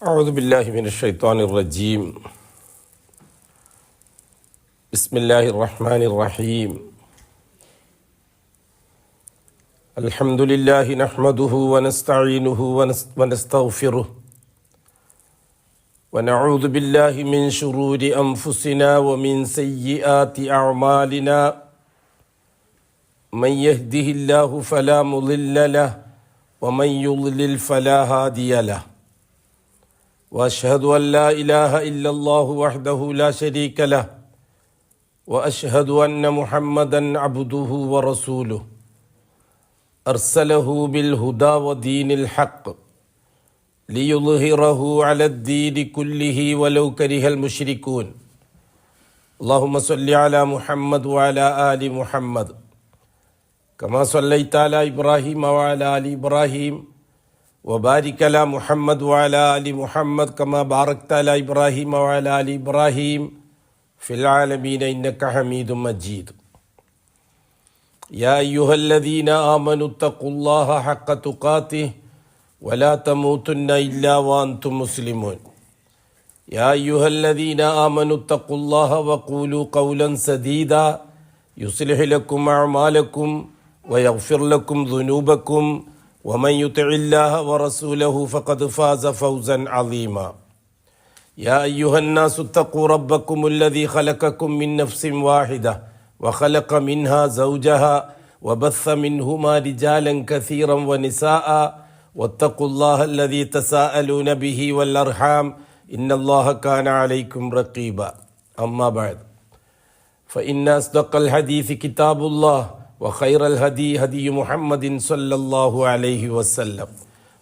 أعوذ بالله من الشيطان الرجيم. بسم الله الرحمن الرحيم. الحمد لله نحمده ونستعينه ونستغفره ونعوذ بالله من شرور أنفسنا ومن سيئات أعمالنا. من يهده الله فلا مضل له ومن يضلل فلا هادي له. وأشهد أن لا إله إلا الله وحده لا شريك له وأشهد أن محمدا عبده ورسوله أرسله بالهدى ودين الحق ليظهره على الدين كله ولو كره المشركون. اللهم صل على محمد وعلى آل محمد كما صليت على إبراهيم وعلى آل إبراهيم وبارك على محمد وعلى آل محمد كما باركت على إبراهيم وعلى آل إبراهيم في العالمين إنك حميد مجيد. يا أيها الذين آمنوا اتقوا الله حق تقاته ولا تموتن إلا وأنتم مسلمون. يا أيها الذين آمنوا اتقوا الله وقولوا قولا سديدا يصلح لكم أعمالكم ويغفر لكم ذنوبكم ومن يطع الله ورسوله فقد فاز فوزا عظيما. يا أيها الناس اتقوا ربكم الذي خلقكم من نفس واحدة وخلق منها زوجها وبث منهما رجالا كثيرا ونساء واتقوا الله الذي تساءلون به والأرحام إن الله كان عليكم رقيبا. أما بعد فإن أصدق الحديث كتاب الله وخير الهدي هدي محمد صلى الله عليه وسلم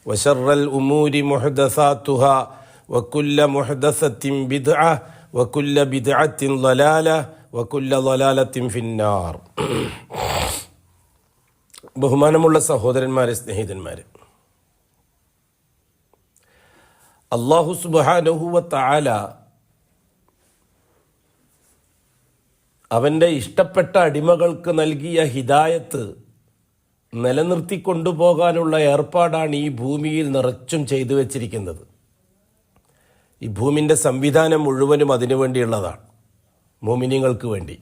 وشر الأمور محدثاتها وكل محدثة بدعة وكل بدعة ضلالة وكل ضلالة في النار. ബഹുമാനമുള്ള സഹോദരന്മാരെ, സ്നേഹിതന്മാരെ, അല്ലാഹു സുബ്ഹാനഹു വ തആല അവൻ്റെ ഇഷ്ടപ്പെട്ട അടിമകൾക്ക് നൽകിയ ഹിദായത്ത് നിലനിർത്തി കൊണ്ടുപോകാനുള്ള ഏർപ്പാടാണ് ഈ ഭൂമിയിൽ നിറച്ചും ചെയ്തു വച്ചിരിക്കുന്നത്. ഈ ഭൂമിൻ്റെ സംവിധാനം മുഴുവനും അതിനു വേണ്ടിയുള്ളതാണ്, മുഅ്മിനീങ്ങൾക്ക് വേണ്ടി.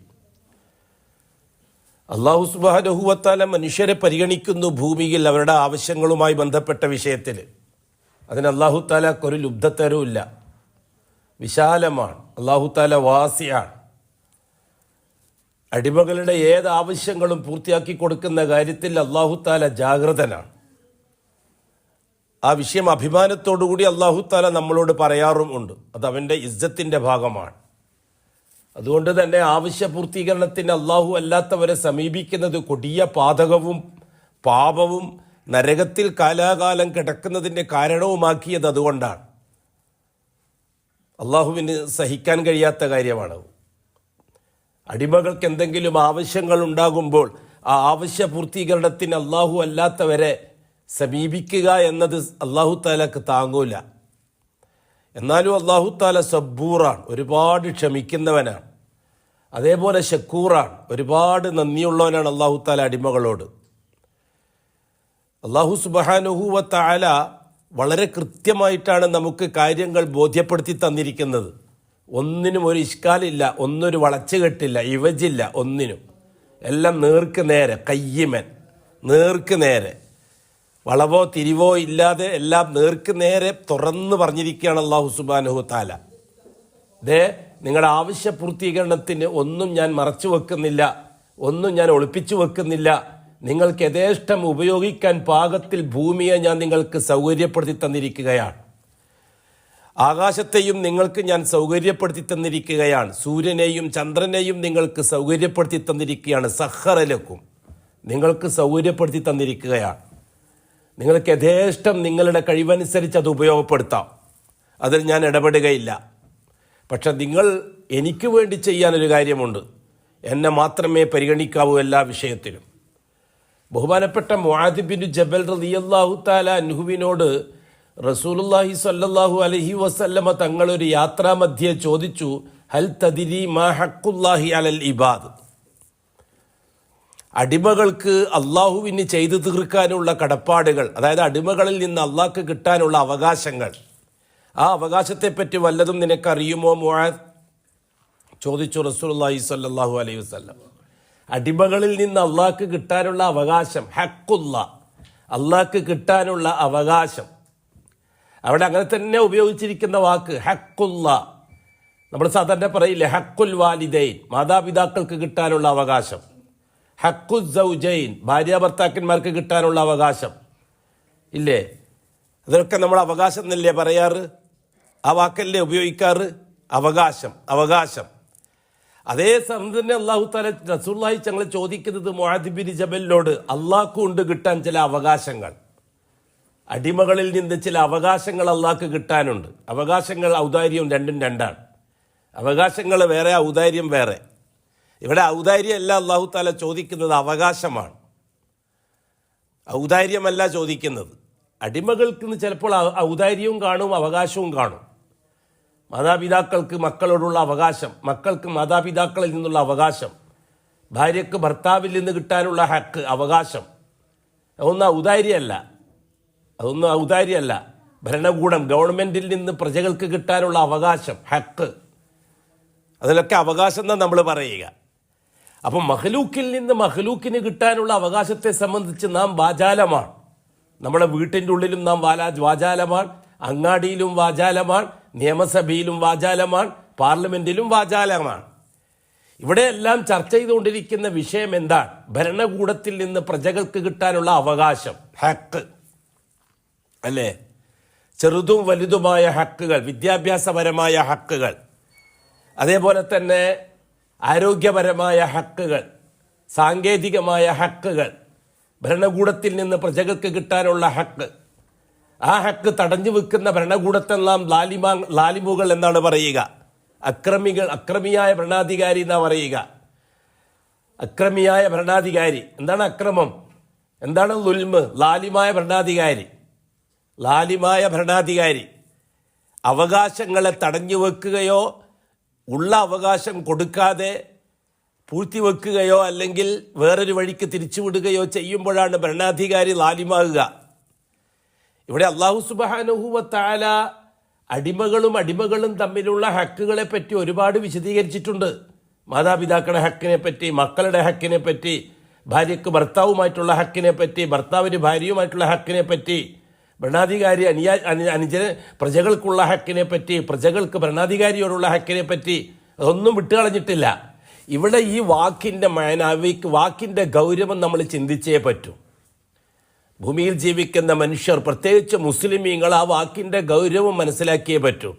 അല്ലാഹു സുബ്ഹാനഹു വ തആല മനുഷ്യരെ പരിഗണിക്കുന്നു ഭൂമിയിൽ അവരുടെ ആവശ്യങ്ങളുമായി ബന്ധപ്പെട്ട വിഷയത്തിൽ. അതിന് അല്ലാഹു തആലക്ക് ഒരു ലുബ്ധത്തരവുമില്ല, വിശാലമാണ്. അല്ലാഹു തആല വാസിയാണ്. അടിമകളുടെ ഏത് ആവശ്യങ്ങളും പൂർത്തിയാക്കി കൊടുക്കുന്ന കാര്യത്തിൽ അല്ലാഹു തആല ജാഗ്രതനാണ്. ആ വിഷയം അഭിമാനത്തോടുകൂടി അല്ലാഹു തആല നമ്മളോട് പറയാറുമുണ്ട്. അത് അവൻ്റെ ഇസ്സത്തിൻ്റെ ഭാഗമാണ്. അതുകൊണ്ട് തന്നെ ആവശ്യ പൂർത്തീകരണത്തിന് അല്ലാഹു അല്ലാത്തവരെ സമീപിക്കുന്നത് കൊടിയ പാതകവും പാപവും നരകത്തിൽ കാലാകാലം കിടക്കുന്നതിൻ്റെ കാരണവുമാക്കിയത് അതുകൊണ്ടാണ്. അല്ലാഹുവിന് സഹിക്കാൻ കഴിയാത്ത കാര്യമാണ്. അടിമകൾക്ക് എന്തെങ്കിലും ആവശ്യങ്ങൾ ഉണ്ടാകുമ്പോൾ ആ ആവശ്യ പൂർത്തീകരണത്തിന് അല്ലാഹു അല്ലാത്തവരെ സമീപിക്കുക എന്നത് അല്ലാഹു തആലക്ക് താങ്ങൂല. എന്നാലും അല്ലാഹു തആല സബ്ബൂറാണ്, ഒരുപാട് ക്ഷമിക്കുന്നവനാണ്. അതേപോലെ ശക്കൂറാണ്, ഒരുപാട് നന്ദിയുള്ളവനാണ് അല്ലാഹു തആല അടിമകളോട്. അല്ലാഹു സുബ്ഹാനഹു വ തആല വളരെ കൃത്യമായിട്ടാണ് നമുക്ക് കാര്യങ്ങൾ ബോധ്യപ്പെടുത്തി തന്നിരിക്കുന്നത്. ഒന്നിനും ഒരു ഇഷ്കാലില്ല, ഒന്നൊരു വളച്ചുകെട്ടില്ല, ഇവജില്ല, ഒന്നിനും. എല്ലാം നേർക്ക് നേരെ, കയ്യമൻ, നേർക്ക് നേരെ, വളവോ തിരിവോ ഇല്ലാതെ എല്ലാം നേർക്ക് നേരെ തുറന്ന് പറഞ്ഞിരിക്കുകയാണ് അല്ലാഹു സുബ്ഹാനഹു വ തആല. നിങ്ങളുടെ ആവശ്യ പൂർത്തീകരണത്തിന് ഒന്നും ഞാൻ മറച്ചു വെക്കുന്നില്ല, ഒന്നും ഞാൻ ഒളിപ്പിച്ചു വെക്കുന്നില്ല. നിങ്ങൾക്ക് യഥേഷ്ടം ഉപയോഗിക്കാൻ പാകത്തിൽ ഭൂമിയെ ഞാൻ നിങ്ങൾക്ക് സൗകര്യപ്പെടുത്തി തന്നിരിക്കുകയാണ്. ആകാശത്തെയും നിങ്ങൾക്ക് ഞാൻ സൗകര്യപ്പെടുത്തി തന്നിരിക്കുകയാണ്. സൂര്യനെയും ചന്ദ്രനെയും നിങ്ങൾക്ക് സൗകര്യപ്പെടുത്തി തന്നിരിക്കുകയാണ്. സഖറലക്കും, നിങ്ങൾക്ക് സൗകര്യപ്പെടുത്തി തന്നിരിക്കുകയാണ്. നിങ്ങൾക്ക് യഥേഷ്ടം നിങ്ങളുടെ കഴിവനുസരിച്ച് അത് ഉപയോഗപ്പെടുത്താം, അതിൽ ഞാൻ ഇടപെടുകയില്ല. പക്ഷെ നിങ്ങൾ എനിക്ക് വേണ്ടി ചെയ്യാനൊരു കാര്യമുണ്ട്, എന്നെ മാത്രമേ പരിഗണിക്കാവൂ എല്ലാ വിഷയത്തിലും. ബഹുമാനപ്പെട്ട മുആദ് ബിൻ ജബൽ റളിയല്ലാഹു തആല അൻഹുവിനോട് റസൂലുള്ളാഹി സ്വല്ലല്ലാഹു അലൈഹി വസല്ലമ തങ്ങളൊരു യാത്രാമധ്യേ ചോദിച്ചു, ഹൽ തദ്രി മാ ഹഖ്ഖുല്ലാഹി അലൽ ഇബാദ്. അടിമകൾക്ക് അള്ളാഹുവിന് ചെയ്തു തീർക്കാനുള്ള കടപ്പാടുകൾ, അതായത് അടിമകളിൽ നിന്ന് അള്ളാഹ്ക്ക് കിട്ടാനുള്ള അവകാശങ്ങൾ, ആ അവകാശത്തെപ്പറ്റി വല്ലതും നിനക്കറിയുമോ മുആദ്? ചോദിച്ചു റസൂലുള്ളാഹി സ്വല്ലല്ലാഹു അലൈഹി വസല്ലം. അടിമകളിൽ നിന്ന് അള്ളാഹ്ക്ക് കിട്ടാനുള്ള അവകാശം, ഹക്കുള്ള, അള്ളാഹ്ക്ക് കിട്ടാനുള്ള അവകാശം. അവിടെ അങ്ങനെ തന്നെ ഉപയോഗിച്ചിരിക്കുന്ന വാക്ക് ഹക്കുള്ള. നമ്മൾ സാധാരണ പറയില്ലേ ഹക്കുൽ വാലിദൈൻ, മാതാപിതാക്കൾക്ക് കിട്ടാനുള്ള അവകാശം. ഹക്കുൽ സൗജൈൻ, ഭാര്യ ഭർത്താക്കന്മാർക്ക് കിട്ടാനുള്ള അവകാശം ഇല്ലേ? അതൊക്കെ നമ്മൾ അവകാശം എന്നല്ലേ പറയാറ്? ആ വാക്കല്ലേ ഉപയോഗിക്കാറ്? അവകാശം, അവകാശം. അതേ സമയം തന്നെ അള്ളാഹു തആല റസൂലുള്ളാഹി ഞങ്ങൾ ചോദിക്കുന്നത് മുആദ് ബിൻ ജബലിനോട്, അള്ളാഹ്ക്ക് കൊണ്ട് കിട്ടാൻ ചില അവകാശങ്ങൾ, അടിമകളിൽ നിന്ന് ചില അവകാശങ്ങൾ അള്ളാഹ്ക്ക് കിട്ടാനുണ്ട്. അവകാശങ്ങൾ ഔദാര്യം രണ്ടും രണ്ടാണ്. അവകാശങ്ങൾ വേറെ, ഔദാര്യം വേറെ. ഇവിടെ ഔദാര്യമല്ല അള്ളാഹു തആല ചോദിക്കുന്നത്, അവകാശമാണ്. ഔദാര്യമല്ല ചോദിക്കുന്നത്. അടിമകൾക്ക് ചിലപ്പോൾ ഔദാര്യവും കാണും, അവകാശവും കാണും. മാതാപിതാക്കൾക്ക് മക്കളോടുള്ള അവകാശം, മക്കൾക്ക് മാതാപിതാക്കളിൽ നിന്നുള്ള അവകാശം, ഭാര്യയ്ക്ക് ഭർത്താവിൽ നിന്ന് കിട്ടാനുള്ള ഹക്ക്, അവകാശം. അതൊന്നും ഔദാര്യമല്ല. ഭരണകൂടം, ഗവൺമെൻറ്റിൽ നിന്ന് പ്രജകൾക്ക് കിട്ടാനുള്ള അവകാശം, ഹക്ക്, അതിലൊക്കെ അവകാശം എന്നാണ് നമ്മൾ പറയുക. അപ്പം മഖ്ലൂക്കിൽ നിന്ന് മഖ്ലൂക്കിന് കിട്ടാനുള്ള അവകാശത്തെ സംബന്ധിച്ച് നാം വാചാലമാണ്. നമ്മുടെ വീട്ടിൻ്റെ ഉള്ളിലും നാം വാചാലമാണ്, അങ്ങാടിയിലും വാചാലമാണ്, നിയമസഭയിലും വാചാലമാണ്, പാർലമെന്റിലും വാചാലമാണ്. ഇവിടെയെല്ലാം ചർച്ച ചെയ്തുകൊണ്ടിരിക്കുന്ന വിഷയം എന്താണ്? ഭരണകൂടത്തിൽ നിന്ന് പ്രജകൾക്ക് കിട്ടാനുള്ള അവകാശം, ഹക്ക് അല്ലേ? ചെറുതും വലുതുമായ ഹക്കുകൾ, വിദ്യാഭ്യാസപരമായ ഹക്കുകൾ, അതേപോലെ തന്നെ ആരോഗ്യപരമായ ഹക്കുകൾ, സാങ്കേതികമായ ഹക്കുകൾ, ഭരണകൂടത്തിൽ നിന്ന് പ്രജകൾക്ക് കിട്ടാനുള്ള ഹക്ക്. ആ ഹക്ക് തടഞ്ഞു വെക്കുന്ന ഭരണകൂടത്തെല്ലാം ലാലിമുകൾ എന്നാണ് പറയുക. അക്രമിയായ ഭരണാധികാരി എന്നാ പറയുക. അക്രമിയായ ഭരണാധികാരി. എന്താണ് അക്രമം? എന്താണ് ളുൽമ്? ലാലിമായ ഭരണാധികാരി അവകാശങ്ങളെ തടഞ്ഞു വെക്കുകയോ ഉള്ള അവകാശം കൊടുക്കാതെ പൂഴ്ത്തിവെക്കുകയോ അല്ലെങ്കിൽ വേറൊരു വഴിക്ക് തിരിച്ചുവിടുകയോ ചെയ്യുമ്പോഴാണ് ഭരണാധികാരി ലാലിമാകുക. ഇവിടെ അല്ലാഹു സുബ്ഹാനഹു വ തആല അടിമകളും തമ്മിലുള്ള ഹക്കുകളെ പറ്റി ഒരുപാട് വിശദീകരിച്ചിട്ടുണ്ട്. മാതാപിതാക്കളുടെ ഹക്കിനെ പറ്റി, മക്കളുടെ ഹക്കിനെ പറ്റി, ഭാര്യയ്ക്ക് ഭർത്താവുമായിട്ടുള്ള ഹക്കിനെ പറ്റി, ഭർത്താവിന് ഭാര്യയുമായിട്ടുള്ള ഹക്കിനെ പറ്റി, ഭരണാധികാരി അനുജന് പ്രജകൾക്കുള്ള ഹക്കിനെ പറ്റി, പ്രജകൾക്ക് ഭരണാധികാരിയോടുള്ള ഹക്കിനെ പറ്റി, അതൊന്നും വിട്ടുകളഞ്ഞിട്ടില്ല. ഇവിടെ ഈ വാക്കിൻ്റെ ഗൗരവം നമ്മൾ ചിന്തിച്ചേ പറ്റൂ. ഭൂമിയിൽ ജീവിക്കുന്ന മനുഷ്യർ, പ്രത്യേകിച്ച് മുസ്ലിമീങ്ങൾ, ആ വാക്കിൻ്റെ ഗൗരവം മനസ്സിലാക്കിയേ പറ്റൂ.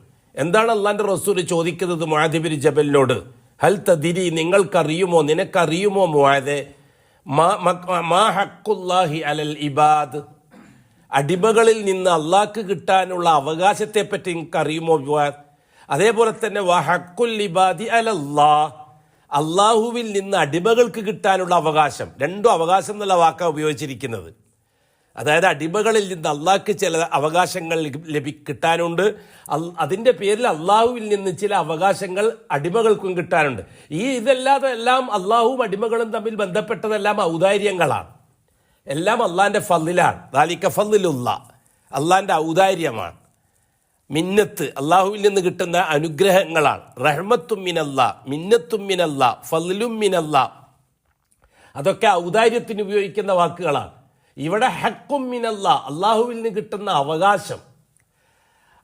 എന്താണ് അള്ളാന്റെ റസൂൽ ചോദിക്കുന്നത് മുആദ് ബിൻ ജബലിനോട്? ഹൽ തദ്രി, നിനക്കറിയുമോ മുആദേ, മാ ഹഖുല്ലാഹി അലൽ ഇബാദ്, അടിമകളിൽ നിന്ന് അള്ളാഹ്ക്ക് കിട്ടാനുള്ള അവകാശത്തെ പറ്റി നിനക്കറിയുമോ മുആദ്? അതേപോലെ തന്നെ വ ഹഖുൽ ഇബാദി അലല്ലാഹ്, അള്ളാഹുവിൽ നിന്ന് അടിമകൾക്ക് കിട്ടാനുള്ള അവകാശം. രണ്ടും അവകാശം എന്നുള്ള വാക്കാണ് ഉപയോഗിച്ചിരിക്കുന്നത്. അതായത് അടിമകളിൽ നിന്ന് അള്ളാഹ്ക്ക് ചില അവകാശങ്ങൾ കിട്ടാനുണ്ട്, അതിൻ്റെ പേരിൽ അള്ളാഹുവിൽ നിന്ന് ചില അവകാശങ്ങൾ അടിമകൾക്കും കിട്ടാനുണ്ട്. ഇതല്ലാതെ എല്ലാം അള്ളാഹുവും അടിമകളും തമ്മിൽ ബന്ധപ്പെട്ടതെല്ലാം ഔദാര്യങ്ങളാണ്. എല്ലാം അള്ളാഹിൻ്റെ ഫളിലാണ്. ദാലിക ഫളിലുല്ലാഹ്, അള്ളാഹിൻ്റെ ഔദാര്യമാണ്. മിന്നത്ത്, അള്ളാഹുവിൽ നിന്ന് കിട്ടുന്ന അനുഗ്രഹങ്ങളാണ്. റഹ്മത്തും മിനല്ലാഹ്, മിന്നത്തും മിനല്ലാഹ്, ഫളിലും മിനല്ലാഹ്, അതൊക്കെ ഔദാര്യത്തിന് ഉപയോഗിക്കുന്ന വാക്കുകളാണ്. ഇവിടെ ഹക്കും മിനല്ലാഹ്, അള്ളാഹുവിൽ നിന്ന് കിട്ടുന്ന അവകാശം.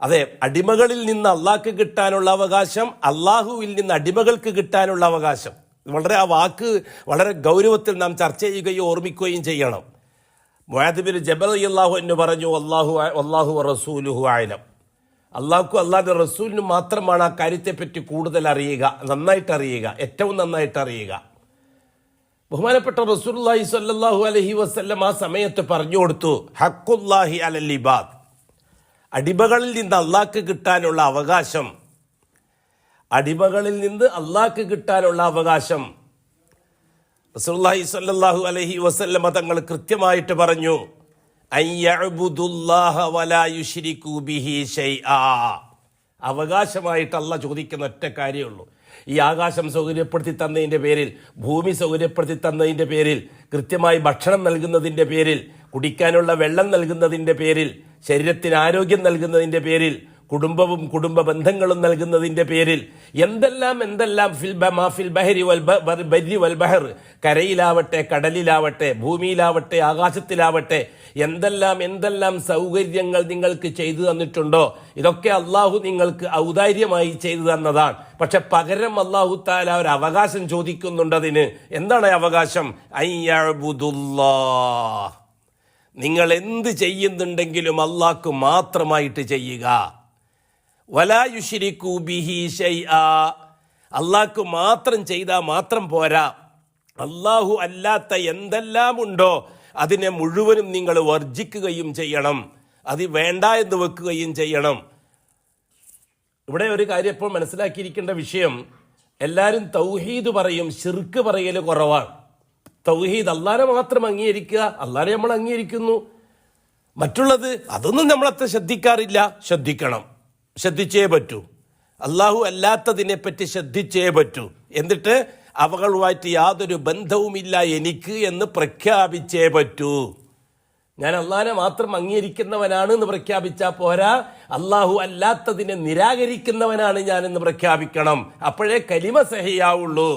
അതെ, അടിമകളിൽ നിന്ന് അള്ളാഹ്ക്ക് കിട്ടാനുള്ള അവകാശം, അള്ളാഹുവിൽ നിന്ന് അടിമകൾക്ക് കിട്ടാനുള്ള അവകാശം. ആ വാക്ക് വളരെ ഗൗരവത്തിൽ നാം ചർച്ച ചെയ്യുകയും ഓർമ്മിക്കുകയും ചെയ്യണം. മുആദ് ബിൻ ജബൽ റളിയല്ലാഹു അൻഹു പറഞ്ഞു, അല്ലാഹു റസൂലുഹു അഅലം, അള്ളാഹ്ക്കും അള്ളാഹുവിന്റെ റസൂലിനും മാത്രമാണ് ആ കാര്യത്തെപ്പറ്റി കൂടുതൽ അറിയുക, ഏറ്റവും നന്നായിട്ട് അറിയുക. ബഹുമാനപ്പെട്ട റസൂലുള്ളാഹി സ്വല്ലല്ലാഹു അലൈഹി വസല്ലം ആ സമയത്ത് പറഞ്ഞു കൊടുത്തു, ഹഖുല്ലാഹി അലൽ ഇബാദ്, അടിമകളിൽ നിന്ന് അള്ളാഹ്ക്ക് കിട്ടാനുള്ള അവകാശം, അടിമകളിൽ നിന്ന് അള്ളാഹ്ക്ക് കിട്ടാനുള്ള അവകാശം. റസൂലുള്ളാഹി സ്വല്ലല്ലാഹു അലൈഹി വസല്ലം തങ്ങൾ കൃത്യമായിട്ട് പറഞ്ഞു, അയ്യഅ്ബുദുല്ലാഹ വലാ യുശ്രികൂ ബിഹി ശൈആ. അവകാശമായിട്ട് അള്ളാഹ് ചോദിക്കുന്ന ഒറ്റ കാര്യമുള്ളൂ. ഈ ആകാശം സൗകര്യപ്പെടുത്തി തന്നതിൻ്റെ പേരിൽ, ഭൂമി സൗകര്യപ്പെടുത്തി തന്നതിൻ്റെ പേരിൽ, കൃത്യമായി ഭക്ഷണം നൽകുന്നതിൻ്റെ പേരിൽ, കുടിക്കാനുള്ള വെള്ളം നൽകുന്നതിൻ്റെ പേരിൽ, ശരീരത്തിന് ആരോഗ്യം നൽകുന്നതിൻ്റെ പേരിൽ, കുടുംബവും കുടുംബ ബന്ധങ്ങളും നൽകുന്നതിൻ്റെ പേരിൽ എന്തെല്ലാം ഫിൽ ബഹരി വൽ ബഹർ, കരയിലാവട്ടെ കടലിലാവട്ടെ ഭൂമിയിലാവട്ടെ ആകാശത്തിലാവട്ടെ എന്തെല്ലാം സൗകര്യങ്ങൾ നിങ്ങൾക്ക് ചെയ്തു തന്നിട്ടുണ്ടോ ഇതൊക്കെ അള്ളാഹു നിങ്ങൾക്ക് ഔദാര്യമായി ചെയ്തു തന്നതാണ്. പക്ഷെ പകരം അള്ളാഹു തആല ഒരു അവകാശം ചോദിക്കുന്നുണ്ട്. അതിന് എന്താണ് അവകാശം? അയ്യഅ്ബുദുല്ലാഹ്, നിങ്ങൾ എന്ത് ചെയ്യുന്നുണ്ടെങ്കിലും അള്ളാഹ്ക്ക് മാത്രമായിട്ട് ചെയ്യുക. വലാ യുശ്രികൂ ബിഹി ശൈആ, അള്ളാഹ്ക്ക് മാത്രം ചെയ്താൽ മാത്രം പോരാ, അള്ളാഹു അല്ലാത്ത എന്തെല്ലാം ഉണ്ടോ അതിനെ മുഴുവനും നിങ്ങൾ വർജിക്കുകയും ചെയ്യണം, അത് വേണ്ട എന്ന് വെക്കുകയും ചെയ്യണം. ഇവിടെ ഒരു കാര്യം ഇപ്പോൾ മനസ്സിലാക്കിയിരിക്കേണ്ട വിഷയം, എല്ലാവരും തൗഹീദ് പറയും, ശിർക്ക് പറയൽ കുറവാണ്. തൗഹീദ് അള്ളാഹനെ മാത്രം അംഗീകരിക്കുക, അള്ളാഹനെ നമ്മൾ അംഗീകരിക്കുന്നു. മറ്റുള്ളത് അതൊന്നും നമ്മളത്ര ശ്രദ്ധിക്കാറില്ല. ശ്രദ്ധിക്കണം, ശ്രദ്ധിച്ചേ പറ്റൂ. അള്ളാഹു അല്ലാത്തതിനെ പറ്റി ശ്രദ്ധിച്ചേ പറ്റൂ. എന്നിട്ട് അവകളുമായിട്ട് യാതൊരു ബന്ധവുമില്ല എനിക്ക് എന്ന് പ്രഖ്യാപിച്ചേ പറ്റൂ. ഞാൻ അള്ളാഹനെ മാത്രം അംഗീകരിക്കുന്നവനാണ് എന്ന് പ്രഖ്യാപിച്ചാൽ പോരാ, അള്ളാഹു അല്ലാത്തതിനെ നിരാകരിക്കുന്നവനാണ് ഞാനെന്ന് പ്രഖ്യാപിക്കണം. അപ്പോഴേ കലിമ സഹിയാവുള്ളൂ,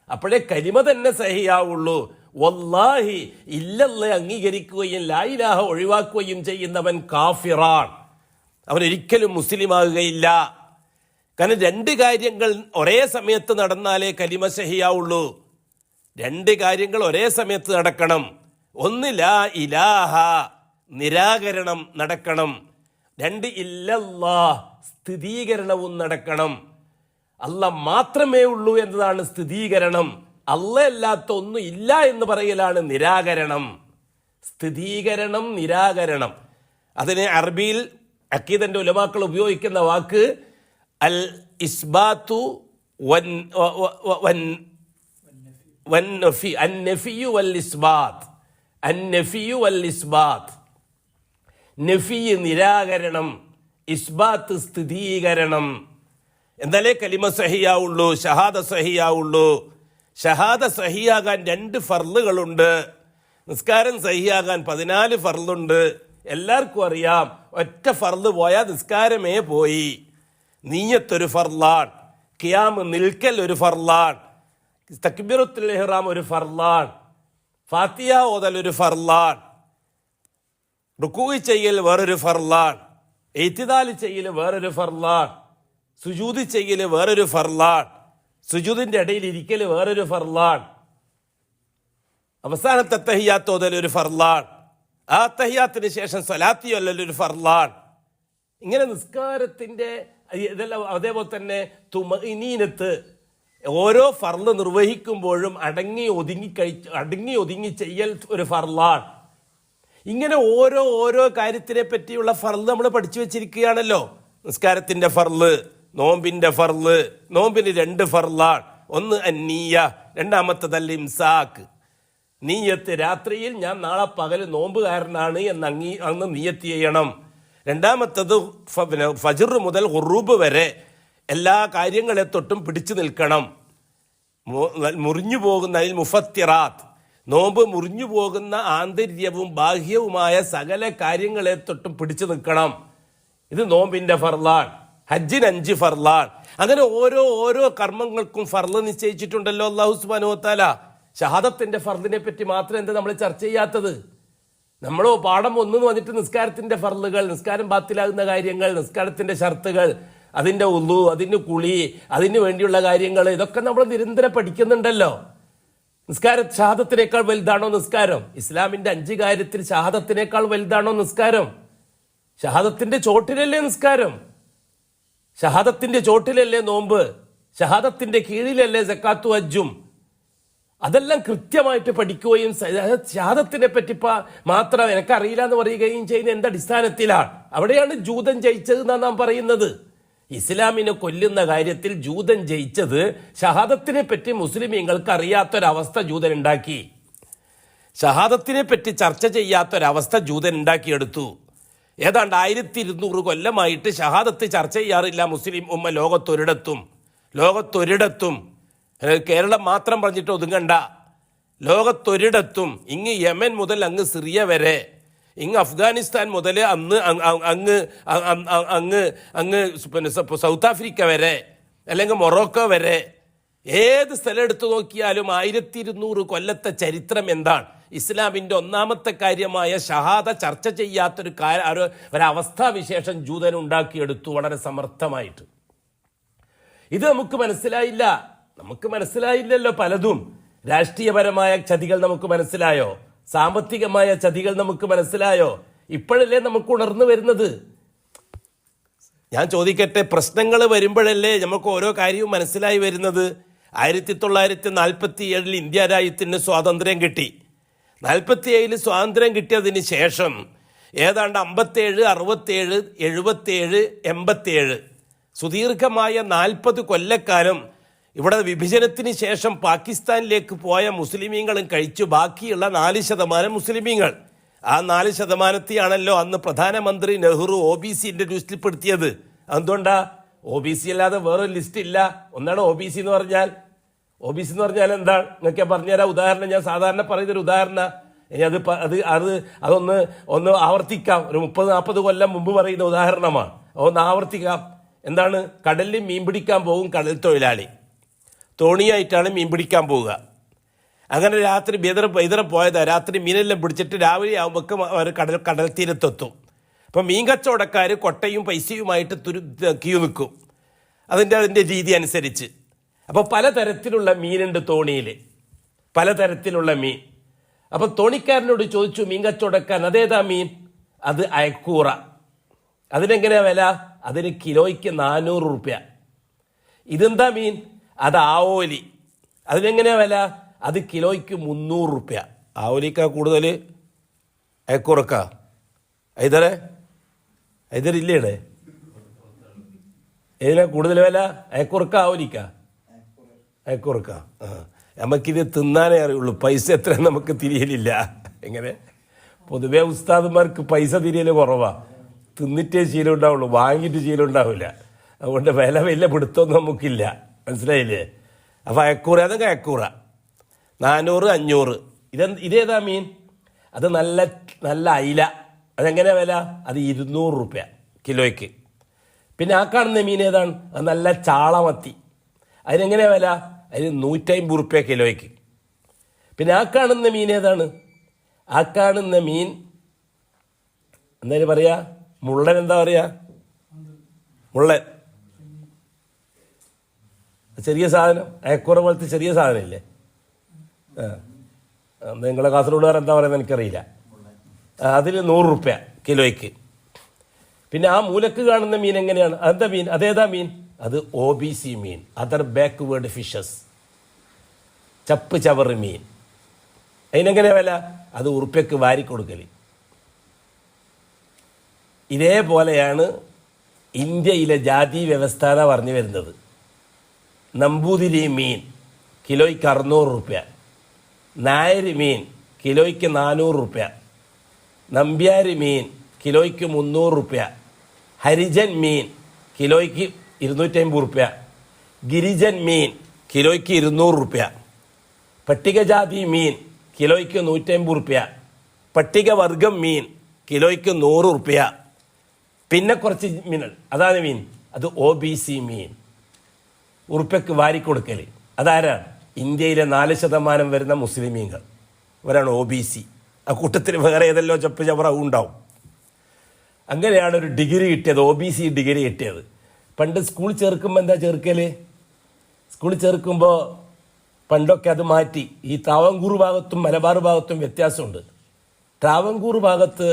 അപ്പോഴേ കലിമ തന്നെ സഹിയാവുള്ളൂ. വല്ലാഹി ഇല്ലല്ലാഹ് അംഗീകരിക്കുകയും ലാ ഇലാഹ ഒഴിവാക്കുകയും ചെയ്യുന്നവൻ കാഫിറാൻ, അവനൊരിക്കലും മുസ്ലിമാകുകയില്ല. കാരണം രണ്ട് കാര്യങ്ങൾ ഒരേ സമയത്ത് നടന്നാലേ കലിമ സഹിയാവുള്ളൂ. രണ്ട് കാര്യങ്ങൾ ഒരേ സമയത്ത് നടക്കണം. ഒന്ന് ലാ ഇലാഹ, നിരാകരണം നടക്കണം. രണ്ട് ഇല്ലല്ലാഹ്, സ്ഥിരീകരണവും നടക്കണം. അല്ലാഹ് മാത്രമേ ഉള്ളൂ എന്നതാണ് സ്ഥിരീകരണം. അല്ലാഹ് അല്ലാത്ത ഒന്നും ഇല്ല എന്ന് പറയലാണ് നിരാകരണം. സ്ഥിരീകരണം, നിരാകരണം. അതിനെ അറബിയിൽ അഖീദന്റെ ഉലമാക്കൾ ഉപയോഗിക്കുന്ന വാക്ക് അൽ ഇസ്ബാത്തു അന്നഫിയു വൽ ഇസ്ബാത്ത്. അന്നഫിയു വൽ ഇസ്ബാത്ത്. നഫി നിരാകരണം, ഇസ്ബാത്ത് സ്ഥിരീകരണം. എന്നാലേ കലിമ സഹിയാവുള്ളൂ, ഷഹാദ സഹിയാവുള്ളൂ. ഷഹാദ സഹിയാകാൻ 2 ഫർളുകളുണ്ട്. നിസ്കാരം സഹിയാകാൻ 14 ഫർളുണ്ട്. എല്ലാവർക്കും അറിയാം, ഒറ്റ ഫർള് പോയാൽ നിസ്കാരമേ പോയി. നീയത്തൊരു ഫർളാൻ, ഖിയാമ് നിൽക്കൽ ഒരു ഫർളാൻ, തക്ബീറത്തുൽ ഇഹ്റാം ഒരു ഫർളാൻ, ഫാത്തിഹ ഓതൽ ഒരു ഫർളാൻ, റുകൂഅ് ചെയ്യൽ വേറൊരു ഫർളാൻ, ഇഅ്തിദാൽ ചെയ്യൽ വേറൊരു ഫർളാൻ, സുജൂദ് ചെയ്യൽ വേറൊരു ഫർളാൻ, സുജൂദിന്റെ ഇടയിൽ ഇരിക്കൽ വേറൊരു ഫർളാൻ, അവസാനത്തെ തഹിയ്യാത്ത് ഓതൽ ഒരു ഫർളാൻ, ആ തഹിയ്യാത്തിന് ശേഷം സ്വലാത്ത് ചൊല്ലൽ ഒരു ഫർളാൻ. ഇങ്ങനെ നിസ്കാരത്തിന്റെ ഇതെല്ലാം. അതേപോലെ തന്നെ തുമഇനീനത്ത്, ഓരോ ഫർള് നിർവഹിക്കുമ്പോഴും അടങ്ങി ഒതുങ്ങി ചെയ്യൽ ഒരു ഫർളാൻ. ഇങ്ങനെ ഓരോ കാര്യത്തിനെ പറ്റിയുള്ള ഫർള് നമ്മൾ പഠിച്ചു വെച്ചിരിക്കുകയാണല്ലോ. നിസ്കാരത്തിന്റെ ഫർള്, നോമ്പിന്റെ ഫർള്, നോമ്പിന് 2 ഫർളാൻ. ഒന്ന് അന്നീയ, രണ്ടാമത്തതൽ ഇംസാക്ക്, നീയത്ത്. രാത്രിയിൽ ഞാൻ നാളെ പകൽ നോമ്പുകാരനാണ് എന്ന് നീയത്ത് ചെയ്യണം. രണ്ടാമത്തത് ഫജ്ർ മുതൽ ഖുറൂബ് വരെ എല്ലാ കാര്യങ്ങളെ തൊട്ടും പിടിച്ചു നിൽക്കണം. മുറിഞ്ഞു പോകുന്ന അതിൽ മുഫത്തിറാത്ത്, നോമ്പ് മുറിഞ്ഞു പോകുന്ന ആന്തര്യവും ബാഹ്യവുമായ സകല കാര്യങ്ങളെ തൊട്ടും പിടിച്ചു നിൽക്കണം. ഇത് നോമ്പിന്റെ ഫർളാൻ. ഹജ്ജിന് 5 ഫർളാൻ. അങ്ങനെ ഓരോ കർമ്മങ്ങൾക്കും ഫർള് നിശ്ചയിച്ചിട്ടുണ്ടല്ലോ അല്ലാഹു സുബ്ഹാനഹു വ തആല. ഷഹാദത്തിന്റെ ഫർളിനെ പറ്റി മാത്രം എന്താ നമ്മൾ ചർച്ച ചെയ്യാത്തത്? നമ്മളോ പാഠം 1 വന്നിട്ട് നിസ്കാരത്തിന്റെ ഫർളുകൾ, നിസ്കാരം ബാത്തിലാകുന്ന കാര്യങ്ങൾ, നിസ്കാരത്തിന്റെ ഷർത്തുകൾ, അതിന്റെ ഉളു, അതിന് കുളി, അതിന് വേണ്ടിയുള്ള കാര്യങ്ങൾ, ഇതൊക്കെ നമ്മൾ നിരന്തരം പഠിക്കുന്നുണ്ടല്ലോ. ഷഹാദത്തിനേക്കാൾ വലുതാണോ നിസ്കാരം? ഇസ്ലാമിന്റെ 5 കാര്യത്തിൽ ഷഹാദത്തിനേക്കാൾ വലുതാണോ നിസ്കാരം? ഷഹാദത്തിന്റെ ചോട്ടിലല്ലേ നിസ്കാരം? ഷഹാദത്തിന്റെ ചോട്ടിലല്ലേ നോമ്പ്? ഷഹാദത്തിന്റെ കീഴിലല്ലേ സക്കാത്തു ഹജ്ജും? അതെല്ലാം കൃത്യമായിട്ട് പഠിക്കുകയും ഷഹാദത്തിനെ പറ്റി മാത്രം എനിക്കറിയില്ല എന്ന് പറയുകയും ചെയ്യുന്ന എന്ത് അടിസ്ഥാനത്തിലാണ്? അവിടെയാണ് ജൂതൻ ജയിച്ചതെന്നാണ് നാം പറയുന്നത്. ഇസ്ലാമിനെ കൊല്ലുന്ന കാര്യത്തിൽ ജൂതൻ ജയിച്ചത് ഷഹാദത്തിനെ പറ്റി മുസ്ലിമീങ്ങൾക്ക് അറിയാത്തൊരവസ്ഥ ജൂതൻ ഉണ്ടാക്കി. ഷഹാദത്തിനെ പറ്റി ചർച്ച ചെയ്യാത്തൊരവസ്ഥ ജൂതൻ ഉണ്ടാക്കിയെടുത്തു. ഏതാണ്ട് 1200 കൊല്ലമായിട്ട് ഷഹാദത്ത് ചർച്ച ചെയ്യാറില്ല മുസ്ലിം ഉമ്മ ലോകത്തൊരിടത്തും. കേരളം മാത്രം പറഞ്ഞിട്ട് ഒതുങ്ങണ്ട. ലോകത്തൊരിടത്തും, ഇങ്ങ് യമൻ മുതൽ അങ്ങ് സിറിയ വരെ ഇങ്ങ് അഫ്ഗാനിസ്ഥാൻ മുതൽ അങ്ങ് അങ്ങ് പിന്നെ സൗത്ത് ആഫ്രിക്ക വരെ അല്ലെങ്കിൽ മൊറോക്കോ വരെ ഏത് സ്ഥലം എടുത്തു നോക്കിയാലും 1200 കൊല്ലത്തെ ചരിത്രം എന്താണ്? ഇസ്ലാമിൻ്റെ ഒന്നാമത്തെ കാര്യമായ ഷഹാദ ചർച്ച ചെയ്യാത്തൊരു ഒരവസ്ഥാവിശേഷം ജൂതൻ ഉണ്ടാക്കിയെടുത്തു വളരെ സമർത്ഥമായിട്ട്. ഇത് നമുക്ക് മനസ്സിലായില്ലല്ലോ. പലതും രാഷ്ട്രീയപരമായ ചതികൾ നമുക്ക് മനസ്സിലായോ? സാമ്പത്തികമായ ചതികൾ നമുക്ക് മനസ്സിലായോ? ഇപ്പോഴല്ലേ നമുക്ക് ഉണർന്നു വരുന്നത്? ഞാൻ ചോദിക്കട്ടെ, പ്രശ്നങ്ങൾ വരുമ്പോഴല്ലേ നമുക്ക് ഓരോ കാര്യവും മനസ്സിലായി വരുന്നത്? 1947 ഇന്ത്യ രാജ്യത്തിന് സ്വാതന്ത്ര്യം കിട്ടി. 47 സ്വാതന്ത്ര്യം കിട്ടിയതിന് ശേഷം ഏതാണ്ട് 57, 67, 77, 87 സുദീർഘമായ 40 കൊല്ലക്കാലം ഇവിടെ വിഭജനത്തിന് ശേഷം പാകിസ്ഥാനിലേക്ക് പോയ മുസ്ലിമീങ്ങളും കഴിച്ചു ബാക്കിയുള്ള 4% മുസ്ലിമീങ്ങൾ. ആ 4%ാണല്ലോ അന്ന് പ്രധാനമന്ത്രി നെഹ്റു OBCന്റെ ലിസ്റ്റിൽപ്പെടുത്തിയത്. എന്തുകൊണ്ടാ? OBC അല്ലാതെ വേറൊരു ലിസ്റ്റ് ഇല്ല. ഒന്നാണ് OBC എന്ന് പറഞ്ഞാൽ. OBC എന്ന് പറഞ്ഞാൽ എന്താണ്? നിങ്ങൾക്ക് പറഞ്ഞുതരാം. ഉദാഹരണം ഞാൻ സാധാരണ പറയുന്നൊരു ഉദാഹരണം. ഇനി അതൊന്ന് ആവർത്തിക്കാം. ഒരു 30-40 കൊല്ലം മുമ്പ് പറയുന്ന ഉദാഹരണമാണ്. ഒന്ന് ആവർത്തിക്കാം. എന്താണ്? കടലിൽ മീൻ പിടിക്കാൻ പോകും കടൽ തൊഴിലാളി. തോണിയായിട്ടാണ് മീൻ പിടിക്കാൻ പോവുക. അങ്ങനെ രാത്രി ബൈതരം പോയതാ. രാത്രി മീനെല്ലാം പിടിച്ചിട്ട് രാവിലെ ആകുമ്പോൾ അവർ കടൽ തീരത്തെത്തും. അപ്പം മീൻ കച്ചവടക്കാർ കൊട്ടയും പൈസയുമായിട്ട് ക്യൂ നിൽക്കും അതിൻ്റെ രീതി അനുസരിച്ച്. അപ്പോൾ പലതരത്തിലുള്ള മീനുണ്ട് തോണിയിൽ, പലതരത്തിലുള്ള മീൻ. അപ്പം തോണിക്കാരനോട് ചോദിച്ചു മീൻ കച്ചവടക്കാരൻ, അതേതാ മീൻ? അത് അയക്കൂറ. അതിനെങ്ങനെയാ വില? അതിന് കിലോയ്ക്ക് 400 രൂപ. ഇതെന്താ മീൻ? അത് ആവോലി. അതിനെങ്ങനെയാ വില? അത് കിലോയ്ക്ക് 300 രൂപ. ആവോലിക്കാ കൂടുതൽ, അയക്കൂറക്കാ? ഐതറില്ലേ? ഏതിനാ കൂടുതൽ വില? അയക്കൂറക്ക ആവോലിക്ക? അയക്കൂറക്ക. നമുക്കിത് തിന്നാനേ അറിയുള്ളൂ, പൈസ എത്ര നമുക്ക് തിരിയലില്ല. എങ്ങനെ? പൊതുവേ ഉസ്താദന്മാർക്ക് പൈസ തിരിയൽ കുറവാ. തിന്നിട്ടേ ശീലം ഉണ്ടാവുള്ളൂ, വാങ്ങിയിട്ട് ശീലം ഉണ്ടാവില്ല. അതുകൊണ്ട് വില വലിയ പിടുത്തമൊന്നും നമുക്കില്ല. മനസ്സിലായില്ലേ? അപ്പോൾ അയക്കൂറ, അതൊക്കെ അയക്കൂറ 400, 500. ഇതേതാ മീൻ? അത് നല്ല അയില. അതെങ്ങനെയാ വില? അത് 200 രൂപ കിലോയ്ക്ക്. പിന്നെ ആ കാണുന്ന മീൻ ഏതാണ്? അത് നല്ല ചാളമത്തി. അതിനെങ്ങനെയാ വില? അതിന് 150 രൂപ കിലോയ്ക്ക്. പിന്നെ ആ കാണുന്ന മീൻ ഏതാണ്? ആ കാണുന്ന മീൻ എന്തായാലും പറയാ, മുള്ളൻ. എന്താ പറയാ? മുള്ളൻ. ചെറിയ സാധനം, അയക്കൂറ പോലത്തെ ചെറിയ സാധനം ഇല്ലേ? നിങ്ങളെ കാസർഗോഡുകാർ എന്താ പറയുന്നത് എനിക്കറിയില്ല. അതിന് 100 രൂപ കിലോയ്ക്ക്. പിന്നെ ആ മൂലക്ക് കാണുന്ന മീൻ എങ്ങനെയാണ്? അതെന്താ മീൻ? അതേതാ മീൻ? അത് OBC മീൻ, അതർ ബാക്ക്വേർഡ് ഫിഷസ്, ചപ്പ് ചവറ് മീൻ. അതിനെങ്ങനെയാ വില? അത് ഉറുപ്പ്യക്ക് വാരിക്കൊടുക്കൽ. ഇതേപോലെയാണ് ഇന്ത്യയിലെ ജാതി വ്യവസ്ഥ പറഞ്ഞു വരുന്നത്. നമ്പൂതിരി മീൻ കിലോയ്ക്ക് 600 രൂപ, നായര് മീൻ കിലോയ്ക്ക് 400 രൂപ, നമ്പ്യാര് മീൻ കിലോയ്ക്ക് 300 രൂപ, ഹരിജൻ മീൻ കിലോയ്ക്ക് 250 രൂപ, ഗിരിജൻ മീൻ കിലോയ്ക്ക് 200 രൂപ, പട്ടികജാതി മീൻ കിലോയ്ക്ക് 150 രൂപ, പട്ടികവർഗം മീൻ കിലോയ്ക്ക് 100 രൂപ. പിന്നെ കുറച്ച് മീനുകൾ, അതാണ് മീൻ, അത് OBC മീൻ, ഉറുപ്പ്യക്ക് വാരിക്കൊടുക്കൽ. അതാരാണ്? ഇന്ത്യയിലെ 4% വരുന്ന മുസ്ലിമീങ്ങൾ, ഇവരാണ് OBC. ആ കൂട്ടത്തിൽ വേറെ ഏതെല്ലോ ചപ്പ് ചവറ ഉണ്ടാവും. അങ്ങനെയാണ് ഒരു ഡിഗ്രി കിട്ടിയത്, OBC ഡിഗ്രി കിട്ടിയത്. പണ്ട് സ്കൂൾ ചേർക്കുമ്പോൾ എന്താ ചേർക്കൽ? സ്കൂൾ ചേർക്കുമ്പോൾ പണ്ടൊക്കെ അത് മാറ്റി. ഈ ട്രാവൻകൂർ ഭാഗത്തും മലബാർ ഭാഗത്തും വ്യത്യാസമുണ്ട്. ട്രാവൻകൂർ ഭാഗത്ത്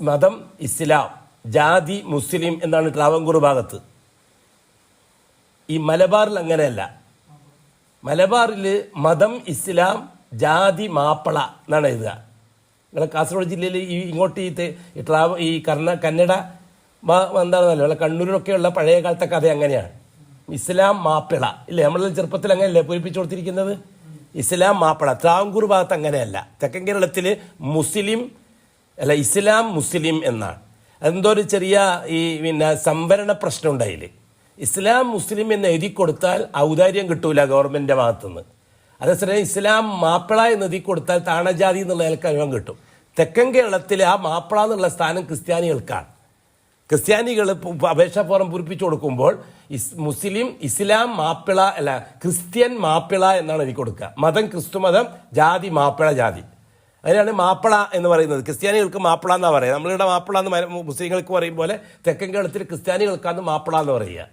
മതം ഇസ്ലാം, ജാതി മുസ്ലിം എന്നാണ് ട്രാവൻകൂർ ഭാഗത്ത്. ഈ മലബാറിൽ അങ്ങനെയല്ല. മലബാറിൽ മതം ഇസ്ലാം, ജാതി മാപ്പിള എന്നാണ് എഴുതുക. നിങ്ങളെ കാസർഗോഡ് ജില്ലയിൽ ഇങ്ങോട്ട് ഈ കന്നഡ എന്താണെന്നല്ലോ, അല്ല കണ്ണൂരിലൊക്കെയുള്ള പഴയ കാലത്തെ കഥ അങ്ങനെയാണ്. ഇസ്ലാം മാപ്പിള ഇല്ലേ? നമ്മളെ ചെറുപ്പത്തിൽ അങ്ങനെയല്ലേ പൂരിപ്പിച്ചു കൊടുത്തിരിക്കുന്നത്? ഇസ്ലാം മാപ്പിള. ട്രാവൻകൂർ ഭാഗത്ത് അങ്ങനെയല്ല. തെക്കൻ കേരളത്തിൽ മുസ്ലിം അല്ല, ഇസ്ലാം മുസ്ലിം എന്നാണ്. അതെന്തോ ഒരു ചെറിയ സംവരണ പ്രശ്നം ഉണ്ടായില്ല. ഇസ്ലാം മുസ്ലിം എന്ന് എഴുതി കൊടുത്താൽ ഔദാര്യം കിട്ടൂല ഗവൺമെൻറ്റിൻ്റെ ഭാഗത്തുനിന്ന്. അതേസമയം ഇസ്ലാം മാപ്പിള എന്ന് എഴുതി കൊടുത്താൽ താണജാതി എന്നുള്ള നിലക്ക് അനുഭവം കിട്ടും. തെക്കൻ കേരളത്തിൽ ആ മാപ്പിള എന്നുള്ള സ്ഥാനം ക്രിസ്ത്യാനികൾക്കാണ്. ക്രിസ്ത്യാനികൾ അപേക്ഷാ ഫോറം പൂരിപ്പിച്ചു കൊടുക്കുമ്പോൾ ഇസ്ലാം മാപ്പിള അല്ല ക്രിസ്ത്യൻ മാപ്പിള എന്നാണ് എനിക്ക് കൊടുക്കുക. മതം ക്രിസ്തു മതം, ജാതി മാപ്പിള ജാതി. അതിനാണ് മാപ്പിള എന്ന് പറയുന്നത്. ക്രിസ്ത്യാനികൾക്ക് മാപ്പിള എന്നാണ് പറയുക. നമ്മളിവിടെ മാപ്പിള എന്ന് മുസ്ലിങ്ങൾക്ക് പറയും പോലെ തെക്കൻ കേരളത്തിൽ ക്രിസ്ത്യാനികൾക്കാണ് മാപ്പിള എന്ന് പറയുക.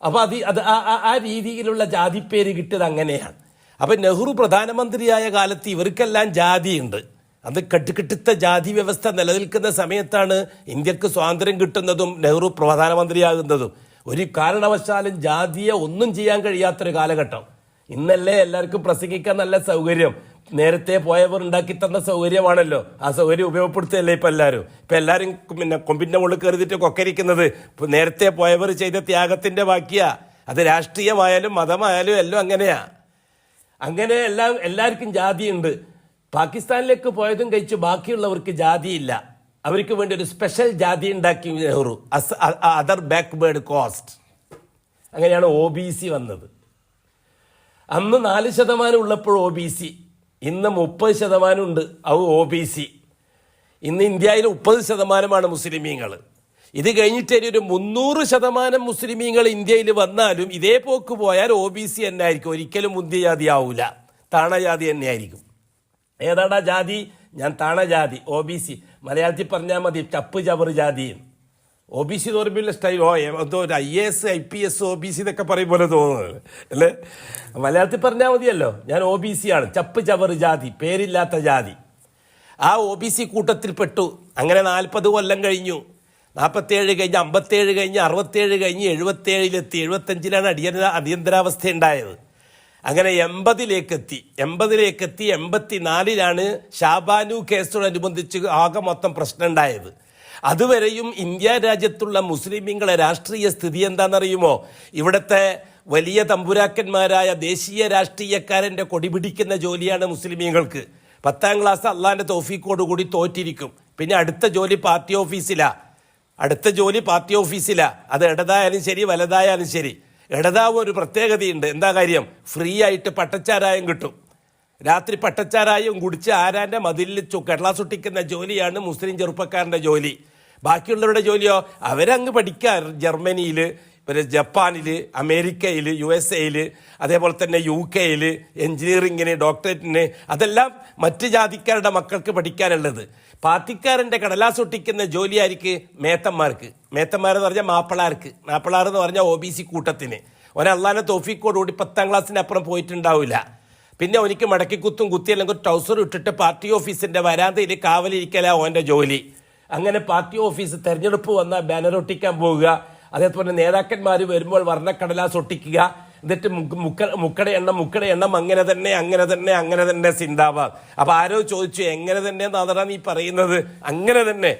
അപ്പോൾ അത് ആ രീതിയിലുള്ള ജാതിപ്പേര് കിട്ടിയത് അങ്ങനെയാണ്. അപ്പം നെഹ്റു പ്രധാനമന്ത്രിയായ കാലത്ത് ഇവർക്കെല്ലാം ജാതിയുണ്ട്. അത് കെട്ടുകെട്ടുത്ത ജാതി വ്യവസ്ഥ നിലനിൽക്കുന്ന സമയത്താണ് ഇന്ത്യക്ക് സ്വാതന്ത്ര്യം കിട്ടുന്നതും നെഹ്റു പ്രധാനമന്ത്രിയാകുന്നതും. ഒരു കാരണവശാലും ജാതിയെ ഒന്നും ചെയ്യാൻ കഴിയാത്തൊരു കാലഘട്ടം. ഇന്നല്ലേ എല്ലാവർക്കും പ്രസംഗിക്കാൻ നല്ല സൗകര്യം. നേരത്തെ പോയവർ ഉണ്ടാക്കി തന്ന സൗകര്യമാണല്ലോ. ആ സൗകര്യം ഉപയോഗപ്പെടുത്തുകയല്ലേ ഇപ്പം എല്ലാവരും. ഇപ്പം എല്ലാവരും കൊമ്പിൻ്റെ മുകളിൽ കയറിയിട്ട് കൊക്കരിക്കുന്നത് നേരത്തെ പോയവർ ചെയ്ത ത്യാഗത്തിൻ്റെ ബാക്കിയാ. അത് രാഷ്ട്രീയമായാലും മതമായാലും എല്ലാം അങ്ങനെയാ. അങ്ങനെ എല്ലാവർക്കും ജാതിയുണ്ട്. പാകിസ്ഥാനിലേക്ക് പോയതും കഴിച്ച് ബാക്കിയുള്ളവർക്ക് ജാതിയില്ല. അവർക്ക് വേണ്ടി ഒരു സ്പെഷ്യൽ ജാതി ഉണ്ടാക്കി നെഹ്റു, അതർ ബാക്ക്വേർഡ് കോസ്റ്റ്. അങ്ങനെയാണ് OBC വന്നത്. അന്ന് 4% ഉള്ളപ്പോൾ OBC, ഇന്ന് 30% ഉണ്ട് OBC. ഇന്ന് ഇന്ത്യയിൽ 30% മുസ്ലിമീങ്ങൾ. ഇത് കഴിഞ്ഞിട്ട് ഒരു 300% മുസ്ലിമീങ്ങൾ ഇന്ത്യയിൽ വന്നാലും ഇതേ പോക്ക് പോയാൽ OBC തന്നെ ആയിരിക്കും. ഒരിക്കലും മുന്തിയ ജാതി ആവൂല, താണജാതി തന്നെ ആയിരിക്കും. ഏതാടാ ജാതി? ഞാൻ താണജാതി OBC. മലയാളത്തിൽ പറഞ്ഞാൽ മതി ചപ്പ് ചവർ ജാതി. OBC തോറുമ്പോൾ സ്റ്റൈൽ എന്തോ ഒരു IAS IPS OBC എന്നൊക്കെ പറയും പോലെ തോന്നുന്നത് അല്ലേ? മലയാളത്തിൽ പറഞ്ഞാൽ മതിയല്ലോ. ഞാൻ OBC ആണ്, ചപ്പ് ചവർ ജാതി, പേരില്ലാത്ത ജാതി. ആ OBC കൂട്ടത്തിൽപ്പെട്ടു. അങ്ങനെ 40 കൊല്ലം കഴിഞ്ഞു. 47 കഴിഞ്ഞ് 57 കഴിഞ്ഞ് 67 കഴിഞ്ഞ് 77-ലെത്തി. 75-ലാണ് അടിയന്തരാവസ്ഥ ഉണ്ടായത്. അങ്ങനെ 80-ലേക്ക് എത്തി. 84-ലാണ് ഷാബാനു കേസോടനുബന്ധിച്ച് ആകെ മൊത്തം പ്രശ്നം ഉണ്ടായത്. അതുവരെയും ഇന്ത്യ രാജ്യത്തുള്ള മുസ്ലിമീങ്ങളെ രാഷ്ട്രീയ സ്ഥിതി എന്താണെന്നറിയുമോ? ഇവിടുത്തെ വലിയ തമ്പുരാക്കന്മാരായ ദേശീയ രാഷ്ട്രീയക്കാരൻ്റെ കൊടി പിടിക്കുന്ന ജോലിയാണ് മുസ്ലിമീങ്ങൾക്ക്. 10ാം ക്ലാസ് അള്ളാൻ്റെ തൗഫീഖോടുകൂടി തോറ്റിരിക്കും. പിന്നെ അടുത്ത ജോലി പാർട്ടി ഓഫീസിലാ. അത് ഇടതായാലും ശരി വലതായാലും ശരി. ഇടതാവ് ഒരു പ്രത്യേകതയുണ്ട്. എന്താ കാര്യം? ഫ്രീ ആയിട്ട് പട്ടച്ചാരായം കിട്ടും. രാത്രി പട്ടച്ചാരായം കുടിച്ച് ആരാൻ്റെ മതിലിൽ കടലാസ് ഒട്ടിക്കുന്ന ജോലിയാണ് മുസ്ലിം ചെറുപ്പക്കാരൻ്റെ ജോലി. ബാക്കിയുള്ളവരുടെ ജോലിയോ അവരങ്ങ് പഠിക്കാൻ ജർമ്മനിയിൽ, പിന്നെ ജപ്പാനിൽ, അമേരിക്കയിൽ, USA അതേപോലെ തന്നെ UK എഞ്ചിനീയറിങ്ങിന്, ഡോക്ടറേറ്റിന്, അതെല്ലാം മറ്റ് ജാതിക്കാരുടെ മക്കൾക്ക് പഠിക്കാനുള്ളത്. പാർട്ടിക്കാരൻ്റെ കടലാസ് ഒട്ടിക്കുന്ന ജോലിയായിരിക്കും മേത്തന്മാരെന്ന് പറഞ്ഞാൽ മാപ്പിളാരെന്ന് പറഞ്ഞാൽ OBC കൂട്ടത്തിന്. ഒരല്ലാതെ തൗഫീഖോടുകൂടി 10ാം ക്ലാസ്സിന് അപ്പുറം പോയിട്ടുണ്ടാവില്ല. പിന്നെ എനിക്ക് മടക്കിക്കുത്തും കുത്തി അല്ലെങ്കിൽ ട്രൗസർ ഇട്ടിട്ട് പാർട്ടി ഓഫീസിൻ്റെ വരാന്തയിൽ കാവലിരിക്കലാ ഓൻ്റെ ജോലി. അങ്ങനെ പാർട്ടി ഓഫീസ് തെരഞ്ഞെടുപ്പ് വന്നാൽ ബാനർ ഒട്ടിക്കാൻ പോവുക. അതേപോലെ നേതാക്കന്മാർ വരുമ്പോൾ വർണ്ണക്കടലാസ് ഒട്ടിക്കുക. എന്നിട്ട് മുക്കടെ എണ്ണം അങ്ങനെ തന്നെ സിന്ദാബാദ്. അപ്പൊ ആരോ ചോദിച്ചു എങ്ങനെ തന്നെ എന്നാണ് നീ പറയുന്നത്? അങ്ങനെ തന്നെ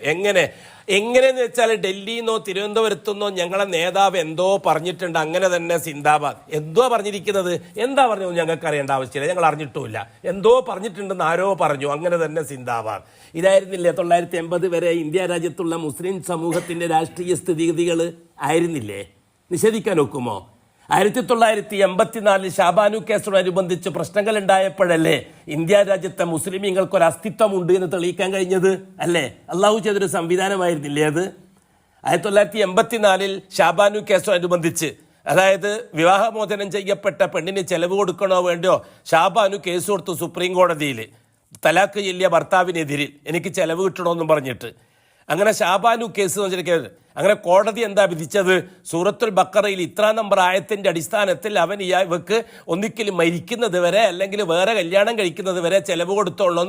എങ്ങനെയെന്ന് വെച്ചാൽ ഡൽഹിയിൽ നിന്നോ തിരുവനന്തപുരത്തുനിന്നോ ഞങ്ങളെ നേതാവ് എന്തോ പറഞ്ഞിട്ടുണ്ട്, അങ്ങനെ തന്നെ സിന്ദാബാദ്. എന്തോ പറഞ്ഞിരിക്കുന്നത്, എന്താ പറഞ്ഞത് ഞങ്ങൾക്ക് അറിയേണ്ട ആവശ്യമില്ല, ഞങ്ങൾ അറിഞ്ഞിട്ടുമില്ല. എന്തോ പറഞ്ഞിട്ടുണ്ടെന്ന് ആരോ പറഞ്ഞു, അങ്ങനെ തന്നെ സിന്ദാബാദ്. ഇതായിരുന്നില്ലേ 1980 വരെ ഇന്ത്യ രാജ്യത്തുള്ള മുസ്ലിം സമൂഹത്തിന്റെ രാഷ്ട്രീയ സ്ഥിതിഗതികൾ ആയിരുന്നില്ലേ? നിഷേധിക്കാൻ ഒക്കുമോ? 1984 ഷാബാനു കേസോടനുബന്ധിച്ച് പ്രശ്നങ്ങൾ ഉണ്ടായപ്പോഴല്ലേ ഇന്ത്യ രാജ്യത്തെ മുസ്ലിമീങ്ങൾക്ക് ഒരു അസ്തിത്വമുണ്ട് എന്ന് തെളിയിക്കാൻ കഴിഞ്ഞത് അല്ലേ? അള്ളാഹു ചെയ്തൊരു സംവിധാനമായിരുന്നില്ലേ അത്? 1984 ഷാബാനു കേസോടനുബന്ധിച്ച്, അതായത് വിവാഹമോചനം ചെയ്യപ്പെട്ട പെണ്ണിന് ചെലവ് കൊടുക്കണോ വേണ്ടോ, ഷാബാനു കേസ് കൊടുത്തു സുപ്രീം കോടതിയിൽ. തലാക്ക് ചൊല്ലിയ ഭർത്താവിനെതിരിൽ എനിക്ക് ചെലവ് കിട്ടണമെന്നും പറഞ്ഞിട്ട്. അങ്ങനെ ഷാബാനു കേസ് എന്ന് വെച്ചിരിക്കുന്നത്. അങ്ങനെ കോടതി എന്താ വിധിച്ചത്? സൂറത്തുൽ ബക്കറയിൽ ഇത്ര നമ്പർ ആയത്തിന്റെ അടിസ്ഥാനത്തിൽ ഇവക്ക് ഒന്നിക്കലും മരിക്കുന്നത് വരെ അല്ലെങ്കിൽ വേറെ കല്യാണം കഴിക്കുന്നത് വരെ ചെലവ് കൊടുത്തോളൂ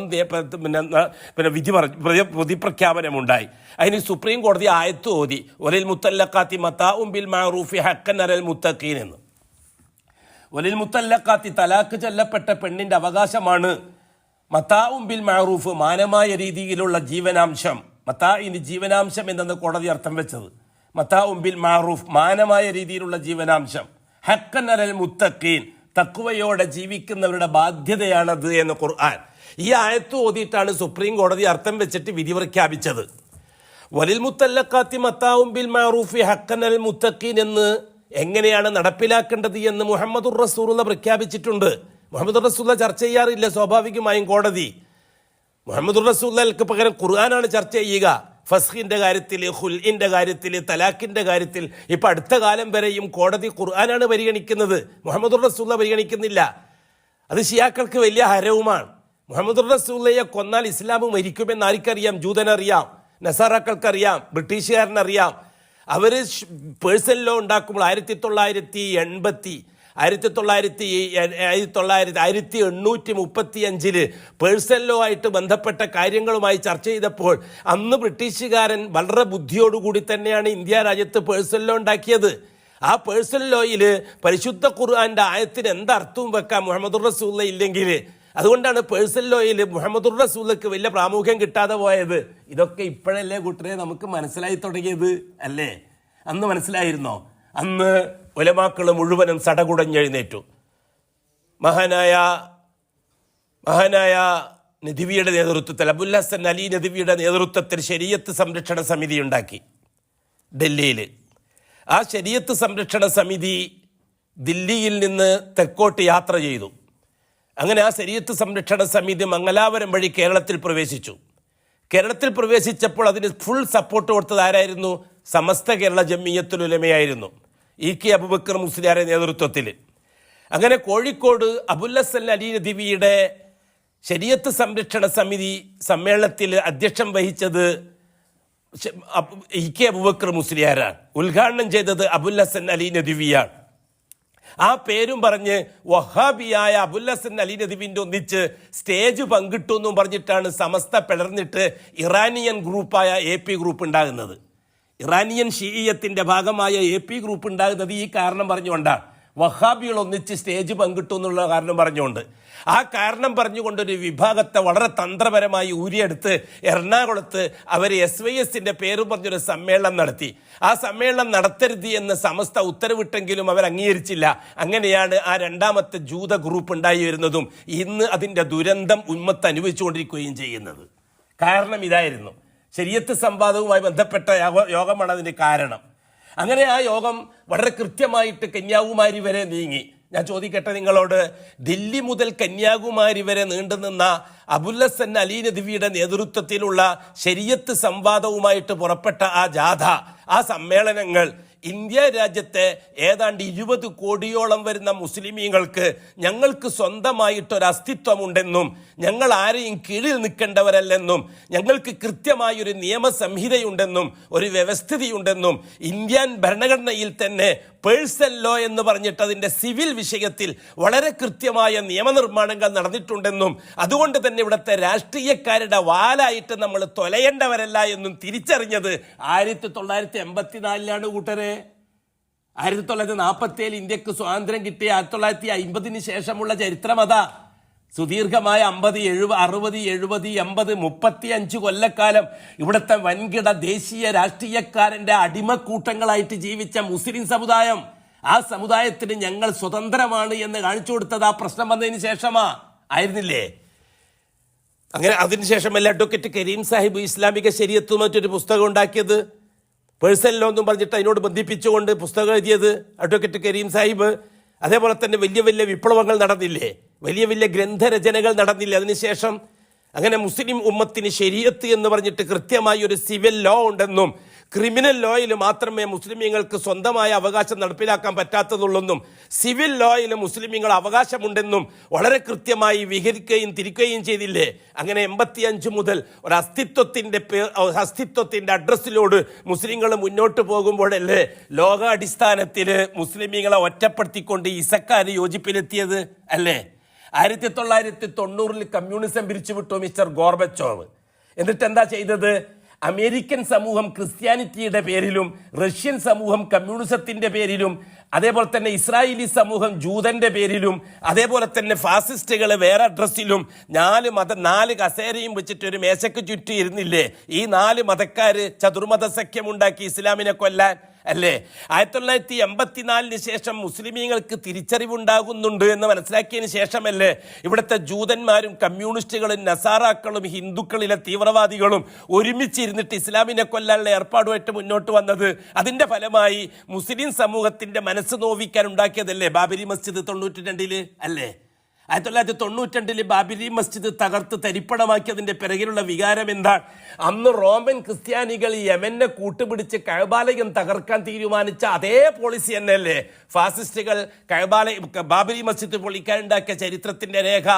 പിന്നെ വിധി പ്രഖ്യാപനമുണ്ടായി. അതിന് സുപ്രീം കോടതി ആയത്ത് ഓതി, വലിൽ മുത്തല്ലഖാത്തി മതാഉം ബിൽ മഅറൂഫി ഹഖ്ഖൻ അലൽ മുത്തഖീൻ എന്ന്. വലിൽ മുത്തല്ലഖാത്തി തലാക്ക് ചൊല്ലപ്പെട്ട പെണ്ണിന്റെ അവകാശമാണ് മതാഉം ബിൽ മഅറൂഫ്, മാനമായ രീതിയിലുള്ള ജീവനാംശം. മതാഇന് ജീവനാംശം എന്നത് കോടതി അർത്ഥം വെച്ചത്. മതാഉം ബിൽ മഅറൂഫ്, മാനമായ രീതിയിലുള്ള ജീവനാംശം. ഹഖ്ഖൻ അലൽ മുത്തഖീൻ, തഖ്വയോടെ ജീവിക്കുന്നവരുടെ ബാധ്യതയാണത് എന്ന് ഖുർആൻ. ഈ ആയത്ത് ഓതിയിട്ടാണ് സുപ്രീം കോടതി അർത്ഥം വെച്ചിട്ട് വിധി പ്രഖ്യാപിച്ചത്. വലിൽ മുത്തല്ലഖാത്തി മതാഉം ബിൽ മഅറൂഫി ഹഖ്ഖൻ അലൽ മുത്തഖീൻ എന്ന് എങ്ങനെയാണ് നടപ്പിലാക്കേണ്ടത് എന്ന് മുഹമ്മദുർ റസൂലുള്ളാഹി പ്രഖ്യാപിച്ചിട്ടുണ്ട്. മുഹമ്മദ് റസൂലുള്ളാഹി ചർച്ച ചെയ്യാറില്ല സ്വാഭാവികമായും കോടതി. മുഹമ്മദുർ റസൂലുള്ളാഹിക്ക് പകരം ഖുർആനാണ് ചർച്ച ചെയ്യുക. ഫസ്ഖിൻ്റെ കാര്യത്തിൽ, ഖുൽഇൻ്റെ കാര്യത്തിൽ, തലാഖിൻ്റെ കാര്യത്തിൽ ഇപ്പം അടുത്ത കാലം വരെയും കോടതി ഖുർആനാണ് പരിഗണിക്കുന്നത്, മുഹമ്മദുർ റസൂലുള്ളാഹി പരിഗണിക്കുന്നില്ല. അത് ഷിയാക്കൾക്ക് വലിയ ഹരവുമാണ്. മുഹമ്മദുർ റസൂലുള്ളാഹിയെ കൊന്നാൽ ഇസ്ലാം മരിക്കുമെന്ന് ആർക്കറിയാം? ജൂതനറിയാം, നസാറാക്കൾക്കറിയാം, ബ്രിട്ടീഷുകാരനറിയാം. അവർ പേഴ്സണൽ ലോ ഉണ്ടാക്കുമ്പോൾ 1835 പേഴ്സണൽ ലോ ആയിട്ട് ബന്ധപ്പെട്ട കാര്യങ്ങളുമായി ചർച്ച ചെയ്തപ്പോൾ അന്ന് ബ്രിട്ടീഷുകാരൻ വളരെ ബുദ്ധിയോടുകൂടി തന്നെയാണ് ഇന്ത്യ രാജ്യത്ത് പേഴ്സണൽ ലോ ഉണ്ടാക്കിയത്. ആ പേഴ്സണൽ ലോയിൽ പരിശുദ്ധ ഖുർആന്റെ ആയത്തിന് എന്തർത്ഥവും വെക്കാം മുഹമ്മദുർ റസൂലുള്ളാഹി ഇല്ലെങ്കിൽ. അതുകൊണ്ടാണ് പേഴ്സണൽ ലോയിൽ മുഹമ്മദുർ റസൂലുള്ളാഹിക്ക് വലിയ പ്രാമുഖ്യം കിട്ടാതെ പോയത്. ഇതൊക്കെ ഇപ്പോഴല്ലേ കൂട്ടരെ നമുക്ക് മനസ്സിലായി തുടങ്ങിയത് അല്ലേ? അന്ന് മനസ്സിലായിരുന്നോ? അന്ന് ഉലമാക്കൾ മുഴുവനും സടകുടഞ്ഞെഴുന്നേറ്റു. മഹാനായ നദ്വിയുടെ നേതൃത്വത്തിൽ, അബുൽ ഹസൻ അലി നദ്വിയുടെ നേതൃത്വത്തിൽ ശരീഅത്ത് സംരക്ഷണ സമിതി ഉണ്ടാക്കി ഡൽഹിയിൽ. ആ ശരീഅത്ത് സംരക്ഷണ സമിതി ദില്ലിയിൽ നിന്ന് തെക്കോട്ട് യാത്ര ചെയ്തു. അങ്ങനെ ആ ശരീഅത്ത് സംരക്ഷണ സമിതി മംഗലാപുരം വഴി കേരളത്തിൽ പ്രവേശിച്ചു. കേരളത്തിൽ പ്രവേശിച്ചപ്പോൾ അതിന് ഫുൾ സപ്പോർട്ട് കൊടുത്തത് ആരായിരുന്നു? സമസ്ത കേരള ജംഇയ്യത്തുൽ ഉലമയായിരുന്നു, ഇ.കെ. അബൂബക്കർ മുസ്ലിയാരുടെ നേതൃത്വത്തിൽ. അങ്ങനെ കോഴിക്കോട് അബുൽ ഹസൻ അലി നദ്വിയുടെ ശരീഅത്ത് സംരക്ഷണ സമിതി സമ്മേളനത്തിൽ അധ്യക്ഷം വഹിച്ചത് ഇ.കെ. അബൂബക്കർ മുസ്ലിയാരാണ്. ഉദ്ഘാടനം ചെയ്തത് അബുൽ ഹസൻ അലി നദ്വിയാണ്. ആ പേരും പറഞ്ഞ് വഹാബിയായ അബുൽ ഹസൻ അലി നദ്വിൻ്റെ ഒന്നിച്ച് സ്റ്റേജ് പങ്കിട്ടു എന്നും പറഞ്ഞിട്ടാണ് സമസ്ത പിളർന്നിട്ട് ഇറാനിയൻ ഗ്രൂപ്പായ AP ഗ്രൂപ്പ് ഉണ്ടാകുന്നത്. ഇറാനിയൻ ഷീഇയ്യത്തിൻ്റെ ഭാഗമായ AP ഗ്രൂപ്പ് ഉണ്ടാകുന്നത് ഈ കാരണം പറഞ്ഞുകൊണ്ടാണ്. വഹാബികൾ ഒന്നിച്ച് സ്റ്റേജ് പങ്കിട്ടു എന്നുള്ള കാരണം പറഞ്ഞുകൊണ്ട്, ആ കാരണം പറഞ്ഞുകൊണ്ടൊരു വിഭാഗത്തെ വളരെ തന്ത്രപരമായി ഊരിയെടുത്ത് എറണാകുളത്ത് അവർ SYSൻ്റെ പേര് പറഞ്ഞൊരു സമ്മേളനം നടത്തി. ആ സമ്മേളനം നടത്തരുത് എന്ന് സമസ്ത ഉത്തരവിട്ടെങ്കിലും അവർ അംഗീകരിച്ചില്ല. അങ്ങനെയാണ് ആ രണ്ടാമത്തെ ജൂത ഗ്രൂപ്പ് ഉണ്ടായി വരുന്നതും ഇന്ന് അതിൻ്റെ ദുരന്തം ഉമ്മത്ത് അനുഭവിച്ചുകൊണ്ടിരിക്കുകയും ചെയ്യുന്നത്. കാരണം ഇതായിരുന്നു, ശരീഅത്ത് സംവാദവുമായി ബന്ധപ്പെട്ട യോഗമാണ് അതിന് കാരണം. അങ്ങനെ ആ യോഗം വളരെ കൃത്യമായിട്ട് കന്യാകുമാരി വരെ നീങ്ങി. ഞാൻ ചോദിക്കട്ടെ നിങ്ങളോട്, ദില്ലി മുതൽ കന്യാകുമാരി വരെ നീണ്ടുനിന്ന അബുൽ ഹസൻ അലി നദ്വിയുടെ നേതൃത്വത്തിലുള്ള ശരീഅത്ത് സംവാദവുമായിട്ട് പുറപ്പെട്ട ആ ജാഥ, ആ സമ്മേളനങ്ങൾ ഇന്ത്യ രാജ്യത്തെ ഏതാണ്ട് 20 കോടിയോളം വരുന്ന മുസ്ലിമീങ്ങൾക്ക് ഞങ്ങൾക്ക് സ്വന്തമായിട്ടൊരു അസ്തിത്വമുണ്ടെന്നും ഞങ്ങൾ ആരെയും കീഴിൽ നിൽക്കേണ്ടവരല്ലെന്നും ഞങ്ങൾക്ക് കൃത്യമായൊരു നിയമസംഹിതയുണ്ടെന്നും ഒരു വ്യവസ്ഥിതിയുണ്ടെന്നും ഇന്ത്യൻ ഭരണഘടനയിൽ തന്നെ പേഴ്സണൽ ലോ എന്ന് പറഞ്ഞിട്ട് അതിൻ്റെ സിവിൽ വിഷയത്തിൽ വളരെ കൃത്യമായ നിയമനിർമ്മാണങ്ങൾ നടന്നിട്ടുണ്ടെന്നും അതുകൊണ്ട് തന്നെ ഇവിടുത്തെ രാഷ്ട്രീയക്കാരുടെ വാലായിട്ട് നമ്മൾ തൊലയേണ്ടവരല്ല എന്നും തിരിച്ചറിഞ്ഞത് 1984 കൂട്ടരെ. 1947 ഇന്ത്യക്ക് സ്വാതന്ത്ര്യം കിട്ടിയ 1950 ശേഷമുള്ള ചരിത്രം അതാ. സുദീർഘമായ 50, 60, 70, 80, 35 കൊല്ലക്കാലം ഇവിടുത്തെ വൻകിട ദേശീയ രാഷ്ട്രീയക്കാരൻ്റെ അടിമക്കൂട്ടങ്ങളായിട്ട് ജീവിച്ച മുസ്ലിം സമുദായം, ആ സമുദായത്തിന് ഞങ്ങൾ സ്വതന്ത്രമാണ് എന്ന് കാണിച്ചു കൊടുത്തത് ആ പ്രശ്നം വന്നതിന് ആയിരുന്നില്ലേ? അങ്ങനെ അതിനുശേഷമല്ല അഡ്വക്കേറ്റ് കരീം സാഹിബ് ഇസ്ലാമിക ശരീഅത്ത് മറ്റൊരു പുസ്തകം ഉണ്ടാക്കിയത്, പേഴ്സണൽ ലോ എന്നും പറഞ്ഞിട്ട് അതിനോട് ബന്ധിപ്പിച്ചുകൊണ്ട് പുസ്തകം എഴുതിയത് അഡ്വക്കേറ്റ് കരീം സാഹിബ്. അതേപോലെ തന്നെ വലിയ വലിയ വിപ്ലവങ്ങൾ നടന്നില്ലേ, വലിയ വലിയ ഗ്രന്ഥരചനകൾ നടന്നില്ലേ അതിനുശേഷം? അങ്ങനെ മുസ്ലിം ഉമ്മത്തിന് ശരീഅത്ത് എന്ന് പറഞ്ഞിട്ട് കൃത്യമായി ഒരു സിവിൽ ലോ ഉണ്ടെന്നും ക്രിമിനൽ ലോയിൽ മാത്രമേ മുസ്ലിമീങ്ങൾക്ക് സ്വന്തമായ അവകാശം നടപ്പിലാക്കാൻ പറ്റാത്തതുള്ളെന്നും സിവിൽ ലോയിൽ മുസ്ലിമീങ്ങൾ അവകാശമുണ്ടെന്നും വളരെ കൃത്യമായി വിഹരിക്കുകയും തിരിക്കുകയും ചെയ്തില്ലേ? അങ്ങനെ 85 മുതൽ ഒരു അസ്തിത്വത്തിൻ്റെ അഡ്രസ്സിലോട് മുസ്ലിങ്ങൾ മുന്നോട്ട് പോകുമ്പോഴല്ലേ ലോകാടിസ്ഥാനത്തിൽ മുസ്ലിമീങ്ങളെ ഒറ്റപ്പെടുത്തിക്കൊണ്ട് ഇസക്കാർ യോജിപ്പിലെത്തിയത് അല്ലേ? 1990 കമ്മ്യൂണിസം പിരിച്ചുവിട്ടു മിസ്റ്റർ ഗോർബച്ചോവ്. എന്നിട്ട് എന്താ ചെയ്തത്? അമേരിക്കൻ സമൂഹം ക്രിസ്ത്യാനിറ്റിയുടെ പേരിലും റഷ്യൻ സമൂഹം കമ്മ്യൂണിസത്തിൻ്റെ പേരിലും അതേപോലെ തന്നെ ഇസ്രായേലി സമൂഹം ജൂതൻ്റെ പേരിലും അതേപോലെ തന്നെ ഫാസിസ്റ്റുകൾ വേറെ അഡ്രസ്സിലും 4 കസേരയും വെച്ചിട്ട് ഒരു മേശയ്ക്ക് ചുറ്റി ഇരുന്നില്ലേ ഈ 4 മതക്കാർ ചതുർമത സഖ്യമുണ്ടാക്കി ഇസ്ലാമിനെ കൊല്ലാൻ അല്ലേ? 1984 ശേഷം മുസ്ലിമീങ്ങൾക്ക് തിരിച്ചറിവുണ്ടാകുന്നുണ്ട് എന്ന് മനസ്സിലാക്കിയതിന് ശേഷമല്ലേ ഇവിടുത്തെ ജൂതന്മാരും കമ്മ്യൂണിസ്റ്റുകളും നസാറാക്കളും ഹിന്ദുക്കളിലെ തീവ്രവാദികളും ഒരുമിച്ചിരുന്നിട്ട് ഇസ്ലാമിനെ കൊല്ലാനുള്ള ഏർപ്പാടുമായിട്ട് മുന്നോട്ട് വന്നത്? അതിൻ്റെ ഫലമായി മുസ്ലിം സമൂഹത്തിൻ്റെ മനസ്സ് നോവിക്കാൻ ഉണ്ടാക്കിയതല്ലേ ബാബരി മസ്ജിദ് 92 അല്ലേ? 1992 ബാബരി മസ്ജിദ് തകർത്ത് തരിപ്പണമാക്കിയതിന്റെ പിറകിലുള്ള വികാരം എന്താണ്? അന്ന് റോമൻ ക്രിസ്ത്യാനികൾ യമനെ കൂട്ടുപിടിച്ച് കഅബാലയം തകർക്കാൻ തീരുമാനിച്ച അതേ പോളിസി തന്നെയല്ലേ ഫാസിസ്റ്റുകൾ ബാബരി മസ്ജിദ് പൊളിക്കാനുണ്ടാക്കിയ ചരിത്രത്തിന്റെ രേഖ.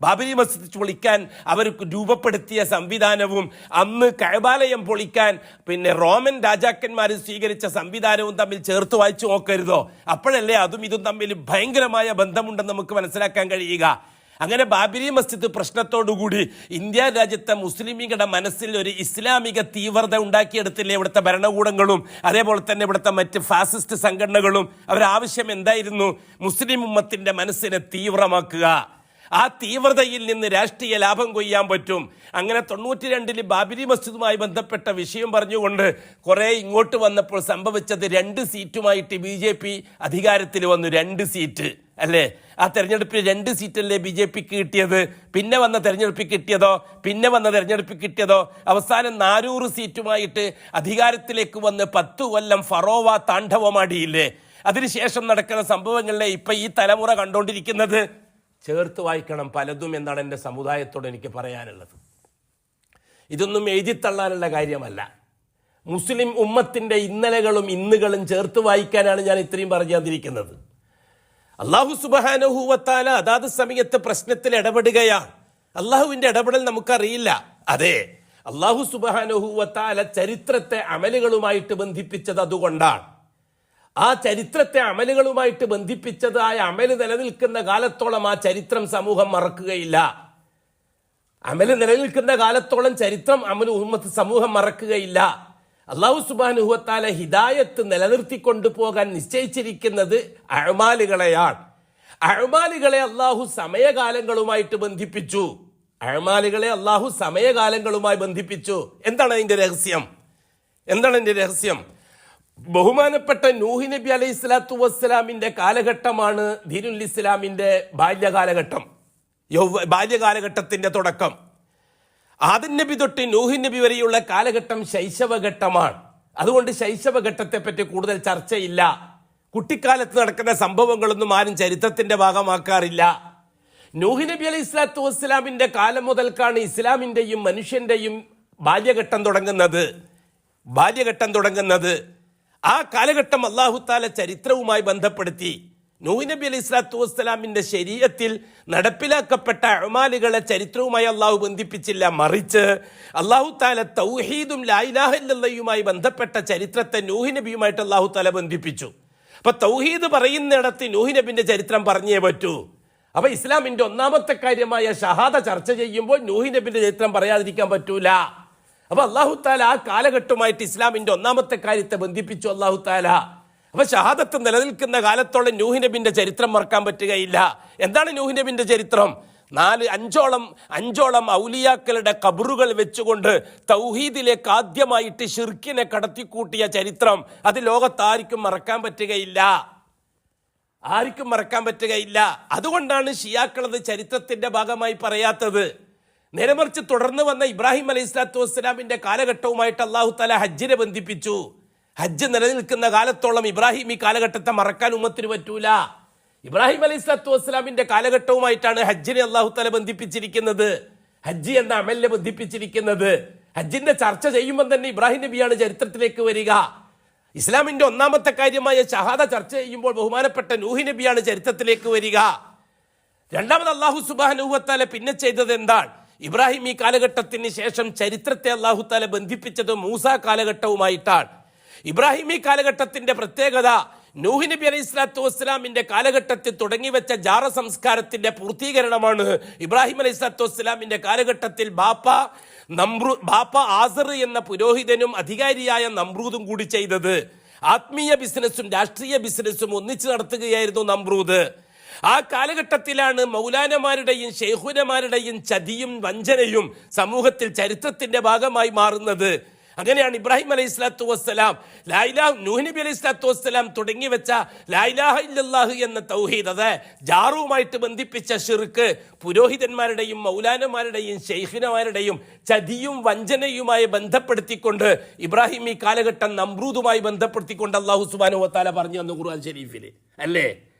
ബാബരി മസ്ജിദ് പൊളിക്കാൻ അവർ രൂപപ്പെടുത്തിയ സംവിധാനവും അന്ന് കഅബാലയം പൊളിക്കാൻ റോമൻ രാജാക്കന്മാർ സ്വീകരിച്ച സംവിധാനവും തമ്മിൽ ചേർത്ത് വായിച്ചു നോക്കരുതോ? അപ്പോഴല്ലേ അതും ഇതും തമ്മിൽ ഭയങ്കരമായ ബന്ധമുണ്ടെന്ന് നമുക്ക് മനസ്സിലാക്കാൻ കഴിയുക. അങ്ങനെ ബാബരി മസ്ജിദ് പ്രശ്നത്തോടുകൂടി ഇന്ത്യ രാജ്യത്തെ മുസ്ലിമീങ്ങളുടെ മനസ്സിൽ ഒരു ഇസ്ലാമിക തീവ്രത ഉണ്ടാക്കിയെടുത്തില്ലേ ഇവിടുത്തെ ഭരണകൂടങ്ങളും അതേപോലെ തന്നെ ഇവിടുത്തെ മറ്റ് ഫാസിസ്റ്റ് സംഘടനകളും. അവരാവശ്യം എന്തായിരുന്നു? മുസ്ലിം ഉമ്മത്തിന്റെ മനസ്സിനെ തീവ്രമാക്കുക. ആ തീവ്രതയിൽ നിന്ന് രാഷ്ട്രീയ ലാഭം കൊയ്യാൻ പറ്റും. അങ്ങനെ 92 ബാബരി മസ്ജിദുമായി ബന്ധപ്പെട്ട വിഷയം പറഞ്ഞുകൊണ്ട് കുറെ ഇങ്ങോട്ട് വന്നപ്പോൾ സംഭവിച്ചത് 2 സീറ്റുമായിട്ട് BJP അധികാരത്തിൽ വന്നു. 2 സീറ്റ് അല്ലേ? ആ തെരഞ്ഞെടുപ്പിൽ 2 സീറ്റല്ലേ BJPക്ക് കിട്ടിയത്. പിന്നെ വന്ന തെരഞ്ഞെടുപ്പിൽ കിട്ടിയതോ അവസാനം 400 സീറ്റുമായിട്ട് അധികാരത്തിലേക്ക് വന്ന് 10 കൊല്ലം ഫറോവ താണ്ഡവമാടിയില്ലേ? അതിനുശേഷം നടക്കുന്ന സംഭവങ്ങളിലെ ഇപ്പൊ ഈ തലമുറ കണ്ടുകൊണ്ടിരിക്കുന്നത്. ചേർത്ത് വായിക്കണം പലതും എന്നാണ് എൻ്റെ സമുദായത്തോട് എനിക്ക് പറയാനുള്ളത്. ഇതൊന്നും എഴുതിത്തള്ളാനുള്ള കാര്യമല്ല. മുസ്ലിം ഉമ്മത്തിൻ്റെ ഇന്നലകളും ഇന്നുകളും ചേർത്ത് വായിക്കാനാണ് ഞാൻ ഇത്രയും പറഞ്ഞു തന്നിരിക്കുന്നത്. അല്ലാഹു സുബ്ഹാനഹു വ തആല അതാത് സമയത്ത് പ്രശ്നത്തിൽ ഇടപെടുകയാണ്. അള്ളാഹുവിൻ്റെ ഇടപെടൽ നമുക്കറിയില്ല. അതെ, അല്ലാഹു സുബ്ഹാനഹു വ തആല ചരിത്രത്തെ അമലുകളുമായിട്ട് ബന്ധിപ്പിച്ചത് അതുകൊണ്ടാണ്. ആ ചരിത്രത്തെ അമലുകളുമായിട്ട് ബന്ധിപ്പിച്ചത് ആ അമല് നിലനിൽക്കുന്ന കാലത്തോളം ആ ചരിത്രം സമൂഹം മറക്കുകയില്ല. അമല് നിലനിൽക്കുന്ന കാലത്തോളം ചരിത്രം ഉമ്മത്ത് സമൂഹം മറക്കുകയില്ല. അല്ലാഹു സുബ്ഹാനഹു വ തആല ഹിദായത്ത് നിലനിർത്തിക്കൊണ്ടു പോകാൻ നിശ്ചയിച്ചിരിക്കുന്നത് അഅ്മാലുകളെയാണ്. അഅ്മാലുകളെ അല്ലാഹു സമയകാലങ്ങളുമായിട്ട് ബന്ധിപ്പിച്ചു. എന്താണ് അതിന്റെ രഹസ്യം? ബഹുമാനപ്പെട്ട നൂഹ് നബി അലൈഹി സ്വലാത്തു വസ്സലാമിന്റെ കാലഘട്ടമാണ് ദീനുൽ ഇസ്ലാമിന്റെ ബാല്യകാലഘട്ടത്തിന്റെ തുടക്കം. ആദം നബി തൊട്ട് നൂഹ് നബി വരെയുള്ള കാലഘട്ടം ശൈശവഘട്ടമാണ്. അതുകൊണ്ട് ശൈശവഘട്ടത്തെ പറ്റി കൂടുതൽ ചർച്ചയില്ല. കുട്ടിക്കാലത്ത് നടക്കുന്ന സംഭവങ്ങളൊന്നും ആരും ചരിത്രത്തിന്റെ ഭാഗമാക്കാറില്ല. നൂഹ് നബി അലൈഹി സ്വലാത്തു വസ്സലാമിന്റെ കാലം മുതൽക്കാണ് ഇസ്ലാമിന്റെയും മനുഷ്യന്റെയും ബാല്യഘട്ടം തുടങ്ങുന്നത്. ആ കാലഘട്ടം അല്ലാഹു തആല ചരിത്രവുമായി ബന്ധപ്പെടുത്തി. നൂഹ് നബി അലൈഹി സ്വലാത്തു വസ്സലാമിന്റെ ശരീഅത്തിൽ നടപ്പിലാക്കപ്പെട്ട അഅ്മാലുകളെ ചരിത്രവുമായി അല്ലാഹു ബന്ധിപ്പിച്ചില്ല. മറിച്ച് അല്ലാഹു തആല തൗഹീദും ലാ ഇലാഹ ഇല്ലല്ലാഹുമായി ബന്ധപ്പെട്ട ചരിത്രത്തെ നൂഹ് നബിയുമായിട്ട് അല്ലാഹു തആല ബന്ധിപ്പിച്ചു. അപ്പൊ തൗഹീദ് പറയുന്നിടത്ത് നൂഹ് നബിന്റെ ചരിത്രം പറഞ്ഞേ പറ്റൂ. അപ്പൊ ഇസ്ലാമിന്റെ ഒന്നാമത്തെ കാര്യമായ ഷഹാദ ചർച്ച ചെയ്യുമ്പോൾ നൂഹ് നബിന്റെ ചരിത്രം പറയാതിരിക്കാൻ പറ്റൂല. അപ്പൊ അല്ലാഹു തആല ആ കാലഘട്ടമായിട്ട് ഇസ്ലാമിന്റെ ഒന്നാമത്തെ കാര്യത്തെ ബന്ധിപ്പിച്ചു അല്ലാഹു തആല. അപ്പൊ ഷഹാദത്ത് നിലനിൽക്കുന്ന കാലത്തോളം നൂഹ് നബിന്റെ ചരിത്രം മറക്കാൻ പറ്റുകയില്ല. എന്താണ് നൂഹ് നബിന്റെ ചരിത്രം? 5 ഔലിയാക്കളുടെ ഖബറുകൾ വെച്ചുകൊണ്ട് തൗഹീദിലേക്ക് ആദ്യമായിട്ട് ശിർക്കിനെ കടത്തിക്കൂട്ടിയ ചരിത്രം. അത് ലോകത്താർക്കും മറക്കാൻ പറ്റുകയില്ല. അതുകൊണ്ടാണ് ഷിയാക്കളത് ചരിത്രത്തിന്റെ ഭാഗമായി പറയാത്തത്. നേരെമറിച്ച് തുടർന്ന് വന്ന ഇബ്രാഹിം അലൈഹി സ്വലാത്തു വസ്സലാമിന്റെ കാലഘട്ടവുമായിട്ട് അല്ലാഹു തആല ഹജ്ജിനെ ബന്ധിപ്പിച്ചു. ഹജ്ജ് നിലനിൽക്കുന്ന കാലത്തോളം ഇബ്രാഹിം ഈ കാലഘട്ടത്തെ മറക്കാൻ ഉമ്മത്തിന് പറ്റൂല. ഇബ്രാഹിം അലൈഹി സ്വലാത്തു വസ്സലാമിന്റെ കാലഘട്ടവുമായിട്ടാണ് ഹജ്ജിനെ അല്ലാഹു തആല ബന്ധിപ്പിച്ചിരിക്കുന്നത്. ഹജ്ജ് എന്ന അമലിനെ ബന്ധിപ്പിച്ചിരിക്കുന്നത്. ഹജ്ജിന്റെ ചർച്ച ചെയ്യുമ്പോൾ തന്നെ ഇബ്രാഹിം നബിയാണ് ചരിത്രത്തിലേക്ക് വരിക. ഇസ്ലാമിന്റെ ഒന്നാമത്തെ കാര്യമായ ഷഹാദ ചർച്ച ചെയ്യുമ്പോൾ ബഹുമാനപ്പെട്ട നൂഹ് നബിയാണ് ചരിത്രത്തിലേക്ക് വരിക. രണ്ടാമത് അല്ലാഹു സുബ്ഹാനഹു വ തആല പിന്നെ ചെയ്തത് എന്താണ്? ഇബ്രാഹിം ഈ കാലഘട്ടത്തിന് ശേഷം ചരിത്രത്തെ അല്ലാഹു തആല ബന്ധിപ്പിച്ചത് മൂസ കാലഘട്ടവുമായിട്ടാണ്. ഇബ്രാഹിം ഈ കാലഘട്ടത്തിന്റെ പ്രത്യേകത നൂഹ് നബി അലൈഹി സ്വലാത്തു വസ്സലാമിന്റെ കാലഘട്ടത്തിൽ തുടങ്ങിവെച്ച ജാറ സംസ്കാരത്തിന്റെ പൂർത്തീകരണമാണ് ഇബ്രാഹിം അലൈഹി സ്വലാത്തു വസ്സലാമിന്റെ കാലഘട്ടത്തിൽ ബാപ്പ ആസർ എന്ന പുരോഹിതനും അധികാരിയായ നമ്രൂദും കൂടി ചെയ്തത്. ആത്മീയ ബിസിനസ്സും രാഷ്ട്രീയ ബിസിനസ്സും ഒന്നിച്ചു നടത്തുകയായിരുന്നു നമ്രൂദ്. ആ കാലഘട്ടത്തിലാണ് മൗലാനമാരുടെയും ഷെയ്ഖുനമാരുടെയും ചതിയും വഞ്ചനയും സമൂഹത്തിൽ ചരിത്രത്തിന്റെ ഭാഗമായി മാറുന്നത്. അങ്ങനെയാണ് ഇബ്രാഹിം അലൈഹി സ്വലാത്തു വസ്സലാം നൂഹ് നബി അലൈഹി സ്വലാത്തു വസ്സലാം തുടങ്ങി വെച്ച ലാ ഇലാഹ ഇല്ലല്ലാഹ് എന്ന തൗഹീദ്, അത് ജാറുമായിട്ട് ബന്ധിപ്പിച്ച ശിർക്ക്, പുരോഹിതന്മാരുടെയും മൗലാനമാരുടെയും ഷെയ്ഖിനമാരുടെയും ചതിയും വഞ്ചനയുമായി ബന്ധപ്പെടുത്തിക്കൊണ്ട് ഇബ്രാഹിം ഈ കാലഘട്ടം നമ്രൂദുമായി ബന്ധപ്പെടുത്തിക്കൊണ്ട് അല്ലാഹു സുബ്ഹാനഹു വ തആല പറഞ്ഞു തന്നു ഖുർആൻ ഷരീഫിൽ. അല്ലേ?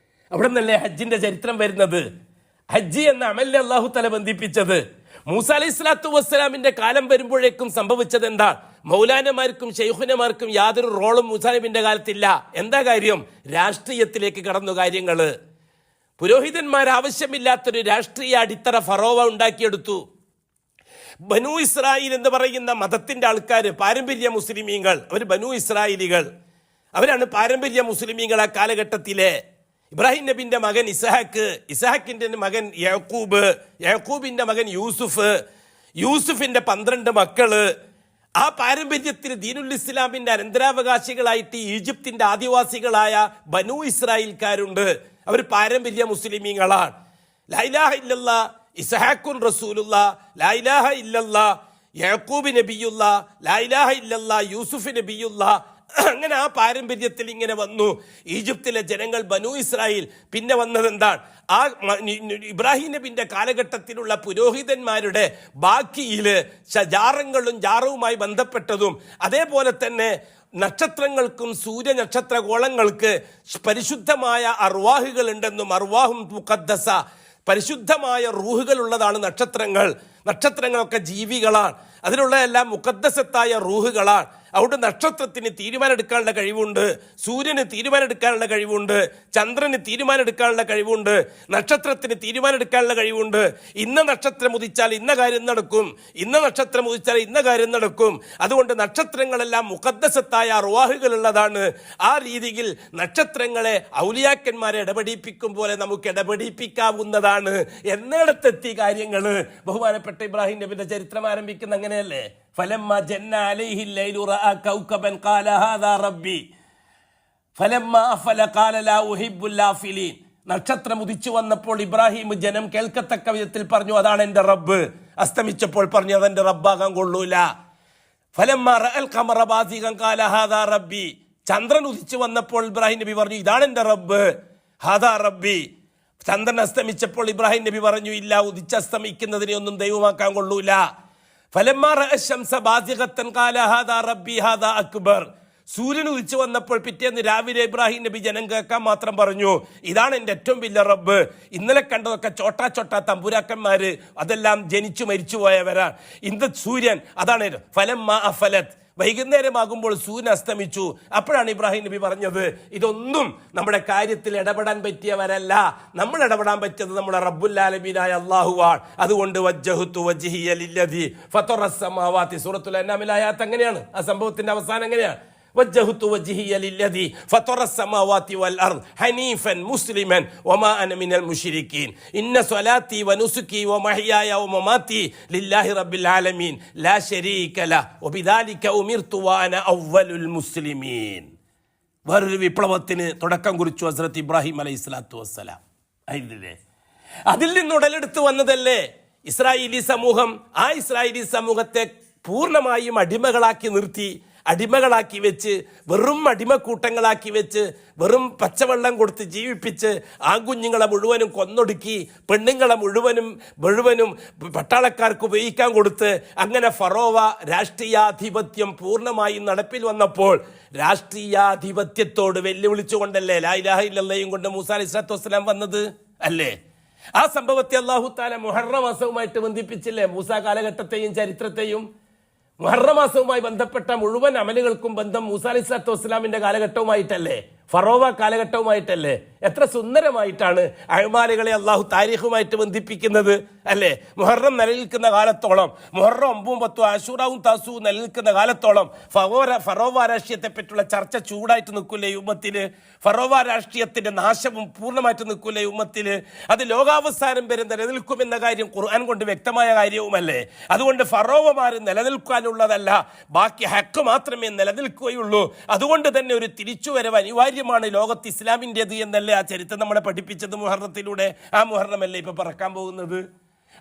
അവിടെ നിന്നല്ലേ ഹജ്ജിന്റെ ചരിത്രം വരുന്നത്. ഹജ്ജ് എന്ന അമലിനെ അള്ളാഹു തആല ബന്ധിപ്പിച്ചത്. മൂസ അലൈഹി സ്വലാത്തു വസ്സലാമിന്റെ കാലം വരുമ്പോഴേക്കും സംഭവിച്ചത് എന്താ? മൗലാനമാർക്കും ശൈഖുനമാർക്കും യാതൊരു റോളും മൂസാ നബിന്റെ കാലത്തില്ല. എന്താ കാര്യം? രാഷ്ട്രീയത്തിലേക്ക് കടന്നു കാര്യങ്ങള്. പുരോഹിതന്മാർ ആവശ്യമില്ലാത്തൊരു രാഷ്ട്രീയ അടിത്തറ ഫറോവ ഉണ്ടാക്കിയെടുത്തു. ബനു ഇസ്രായേൽ എന്ന് പറയുന്ന മതത്തിന്റെ ആൾക്കാർ, പാരമ്പര്യ മുസ്ലിമീങ്ങൾ, അവർ ബനു ഇസ്രായേലികൾ, അവരാണ് പാരമ്പര്യ മുസ്ലിമീങ്ങൾ. ആ കാലഘട്ടത്തിലെ ഇബ്രാഹിം നബിന്റെ മകൻ ഇസ്ഹാക്ക്, ഇസ്ഹാക്കിന്റെ മകൻ യാക്കൂബ്, യാക്കൂബിന്റെ മകൻ യൂസുഫ്, യൂസുഫിന്റെ 12 മക്കള്. ആ പാരമ്പര്യത്തിൽ ദീനുൽ ഇസ്ലാമിന്റെ അനന്തരാവകാശികളായിട്ട് ഈജിപ്തിന്റെ ആദിവാസികളായ ബനു ഇസ്രായേൽക്കാരുണ്ട്. അവർ പാരമ്പര്യ മുസ്ലിമീങ്ങളാണ്. ലാ ഇലാഹ ഇല്ലല്ലാഹ് ഇസ്ഹാഖുൻ റസൂലുള്ളാഹ്, ലാ ഇലാഹ ഇല്ലല്ലാഹ് യാക്കൂബ് നബിയുള്ളാഹ്, ലാ ഇലാഹ ഇല്ലല്ലാഹ് യൂസുഫ് നബിയുള്ളാഹ്. അങ്ങനെ ആ പാരമ്പര്യത്തിൽ ഇങ്ങനെ വന്നു ഈജിപ്തിലെ ജനങ്ങൾ, ബനു ഇസ്രായേൽ. പിന്നെ വന്നത് എന്താണ്? ആ ഇബ്രാഹിം നബിന്റെ കാലഘട്ടത്തിലുള്ള പുരോഹിതന്മാരുടെ ബാക്കിയില് ജാറങ്ങളും ജാറവുമായി ബന്ധപ്പെട്ടതും, അതേപോലെ തന്നെ നക്ഷത്രങ്ങൾക്കും സൂര്യനക്ഷത്ര ഗോളങ്ങൾക്ക് പരിശുദ്ധമായ അർവാഹുകൾ ഉണ്ടെന്നും, അർവാഹും മുഖദ്ദസ, പരിശുദ്ധമായ റൂഹുകൾ ഉള്ളതാണ് നക്ഷത്രങ്ങൾ. നക്ഷത്രങ്ങളൊക്കെ ജീവികളാണ്, അതിലുള്ള എല്ലാം മുഖദ്ദസത്തായ റൂഹുകളാണ്. അതുകൊണ്ട് നക്ഷത്രത്തിന് തീരുമാനമെടുക്കാനുള്ള കഴിവുണ്ട്, സൂര്യന് തീരുമാനമെടുക്കാനുള്ള കഴിവുണ്ട്, ചന്ദ്രന് തീരുമാനമെടുക്കാനുള്ള കഴിവുണ്ട്, നക്ഷത്രത്തിന് തീരുമാനമെടുക്കാനുള്ള കഴിവുണ്ട്. ഇന്ന നക്ഷത്രം ഉദിച്ചാൽ ഇന്ന കാര്യം നടക്കും, ഇന്ന നക്ഷത്രം ഉദിച്ചാൽ ഇന്ന കാര്യം നടക്കും. അതുകൊണ്ട് നക്ഷത്രങ്ങളെല്ലാം മുഖദ്ദസത്തായ അർവാഹുകൾ ഉള്ളതാണ്. ആ രീതിയിൽ നക്ഷത്രങ്ങളെ ഔലിയാക്കന്മാരെ ഇടപെടിപ്പിക്കും പോലെ നമുക്ക് ഇടപെടിപ്പിക്കാവുന്നതാണ് എന്നിടത്തെത്തി കാര്യങ്ങള്. ബഹുമാനപ്പെട്ട ഇബ്രാഹിം നബിന്റെ ചരിത്രം ആരംഭിക്കുന്ന അങ്ങനെയല്ലേ? ഫലമ്മ ജന്ന അലൈഹി ലൈലു റഅ കൗകബൻ ഖാല ഹാദാ റബ്ബി ഫലമ്മ അഫല ഖാല ലാ ഉഹിബ്ബുൽ ആഫിലീൻ. നക്ഷത്രം ഉദിച്ചു വന്നപ്പോൾ ഇബ്രാഹിം ജനം കേൾക്കത്തക്ക വിധത്തിൽ പറഞ്ഞു, അതാണ് എന്റെ റബ്ബ്. അസ്തമിച്ചപ്പോൾ പറഞ്ഞു, അതെന്റെ റബ്ബാകാൻ കൊള്ളൂല. ഫലമ്മ റഅൽ ഖമറ ബാസിഗൻ ഖാല ഹാദാ റബ്ബി. ചന്ദ്രൻ ഉദിച്ചു വന്നപ്പോൾ ഇബ്രാഹിം നബി പറഞ്ഞു, ഇതാണ് എന്റെ റബ്ബ്, ഹാദാ റബ്ബി. ചന്ദ്രൻ അസ്തമിച്ചപ്പോൾ ഇബ്രാഹിം നബി പറഞ്ഞു, ഇല്ല, ഉദിച്ചസ്തമിക്കുന്നതിനെ ഒന്നും ദൈവമാക്കാൻ കൊള്ളൂല. ഫലമ്മാ റഅ ശംസ ബാസിഗത്തൻ ഖാല ഹാദാ റബ്ബി ഹാദാ അക്ബർ. സൂര്യൻ ഉദിച്ചു വന്നപ്പോൾ പിറ്റേന്ന് രാവിലെ ഇബ്രാഹിം നബി ജനം കേൾക്കാൻ മാത്രം പറഞ്ഞു, ഇതാണ് എൻ്റെ ഏറ്റവും വലിയ റബ്ബ്. ഇന്നലെ കണ്ടതൊക്കെ ചോട്ടാ തമ്പുരാക്കന്മാര്, അതെല്ലാം ജനിച്ചു മരിച്ചു പോയവരാണ്. ഇന്ന് സൂര്യൻ അതാണ്. ഫലമ്മാ അഫലത്, വൈകുന്നേരമാകുമ്പോൾ സൂര്യൻ അസ്തമിച്ചു. അപ്പോഴാണ് ഇബ്രാഹിം നബി പറഞ്ഞത്, ഇതൊന്നും നമ്മുടെ കാര്യത്തിൽ ഇടപെടാൻ പറ്റിയവരല്ല, നമ്മൾ ഇടപെടാൻ പറ്റിയത് നമ്മുടെ റബ്ബുൽ ആലമീനായ അല്ലാഹുവാണ്. അതുകൊണ്ട് വജ്ജഹ്തു വജ്ഹിയ ലില്ലദീ ഫതറസ് സമാവാതി, സൂറത്തുൽ അൻആമിലെ ആയത്ത് അങ്ങനെയാണ്. ആ സംഭവത്തിന്റെ അവസാനം എങ്ങനെയാണ്? വജ്ജഹ്തു വജ്ഹിയ ലില്ലദീ ഫതറസ് സമാവാതി വൽ അർദ് ഹനീഫൻ മുസ്ലിമൻ വമാ അന മിനൽ മുശ്രിക്കീൻ ഇന്ന സ്വലാത്തി വനുസുകി വമഹ്യായ വമമാതി ലില്ലാഹി റബ്ബിൽ ആലമീൻ ലാ ശരീക ലഹു വബിദാലിക ഉമിർതു വഅന അവ്വലുൽ മുസ്ലിമീൻ. വേറൊരു വിപ്ലവത്തിന് തുടക്കം കുറിച്ചു ഹസ്രത്ത് ഇബ്രാഹിം അലൈഹി സ്വലാത്തു വസ്സലാം. അതിൽ നിന്ന് ഉടലെടുത്ത് വന്നതല്ലേ ഇസ്രായേലി സമൂഹം. ആ ഇസ്രായേലി സമൂഹത്തെ പൂർണ്ണമായും അടിമകളാക്കി നിർത്തി, അടിമകളാക്കി വെച്ച്, വെറും അടിമക്കൂട്ടങ്ങളാക്കി വെച്ച്, വെറും പച്ചവെള്ളം കൊടുത്ത് ജീവിപ്പിച്ച്, ആൺകുഞ്ഞുങ്ങളെ മുഴുവനും കൊന്നൊടുക്കി, പെണ്ണുങ്ങളെ മുഴുവനും പട്ടാളക്കാർക്ക് ഉപയോഗിക്കാൻ കൊടുത്ത്, അങ്ങനെ ഫറോവ രാഷ്ട്രീയാധിപത്യം പൂർണ്ണമായും നടപ്പിൽ വന്നപ്പോൾ രാഷ്ട്രീയാധിപത്യത്തോട് വെല്ലുവിളിച്ചുകൊണ്ടല്ലേ ലാ ഇലാഹ ഇല്ലല്ലാഹയും കൊണ്ട് മൂസാ അലൈഹി സ്വലാത്തു വസ്സലാം വന്നത് അല്ലേ? ആ സംഭവത്തെ അല്ലാഹു തആല മുഹറം മാസവുമായിട്ട് ബന്ധിപ്പിച്ചില്ലേ? മൂസാ കാലഘട്ടത്തെയും ചരിത്രത്തെയും. മുഹറം മാസവുമായി ബന്ധപ്പെട്ട മുഴുവൻ അമലുകൾക്കും ബന്ധം മൂസാ അലൈഹി സ്വലാത്തു വസ്സലാമിന്റെ കാലഘട്ടവുമായിട്ടല്ലേ, ഫറോവ കാലഘട്ടവുമായിട്ടല്ലേ? എത്ര സുന്ദരമായിട്ടാണ് അഅ്മാലുകളെ അള്ളാഹു താരീഖുമായിട്ട് ബന്ധിപ്പിക്കുന്നത് അല്ലേ? മുഹറം നിലനിൽക്കുന്ന കാലത്തോളം, മുഹറം 9, 10, ആശൂറാവും താസൂവും നിലനിൽക്കുന്ന കാലത്തോളം ഫറോവ രാഷ്ട്രീയത്തെ പറ്റിയുള്ള ചർച്ച ചൂടായിട്ട് നിൽക്കൂലേ ഉമ്മത്തിന്? ഫറോവ രാഷ്ട്രീയത്തിന്റെ നാശവും പൂർണ്ണമായിട്ട് നിൽക്കൂലേ ഉമ്മത്തിന്? അത് ലോകാവസാനം വരെ നിലനിൽക്കുമെന്ന കാര്യം ഖുർആൻ കൊണ്ട് വ്യക്തമായ കാര്യവുമല്ലേ? അതുകൊണ്ട് ഫറോവമാർ നിലനിൽക്കാനുള്ളതല്ല, ബാക്കി ഹക്ക് മാത്രമേ നിലനിൽക്കുകയുള്ളൂ. അതുകൊണ്ട് തന്നെ ഒരു തിരിച്ചുവരവ് അനിവാര്യമാണ് ലോകത്ത് ഇസ്ലാമിൻ്റെത് എന്നല്ലേ ആ ചരിത്രം നമ്മളെ പഠിപ്പിച്ചത് മുഹറത്തിലൂടെ. ആ മുഹറമല്ലേ ഇപ്പൊ പറക്കാൻ പോകുന്നത്.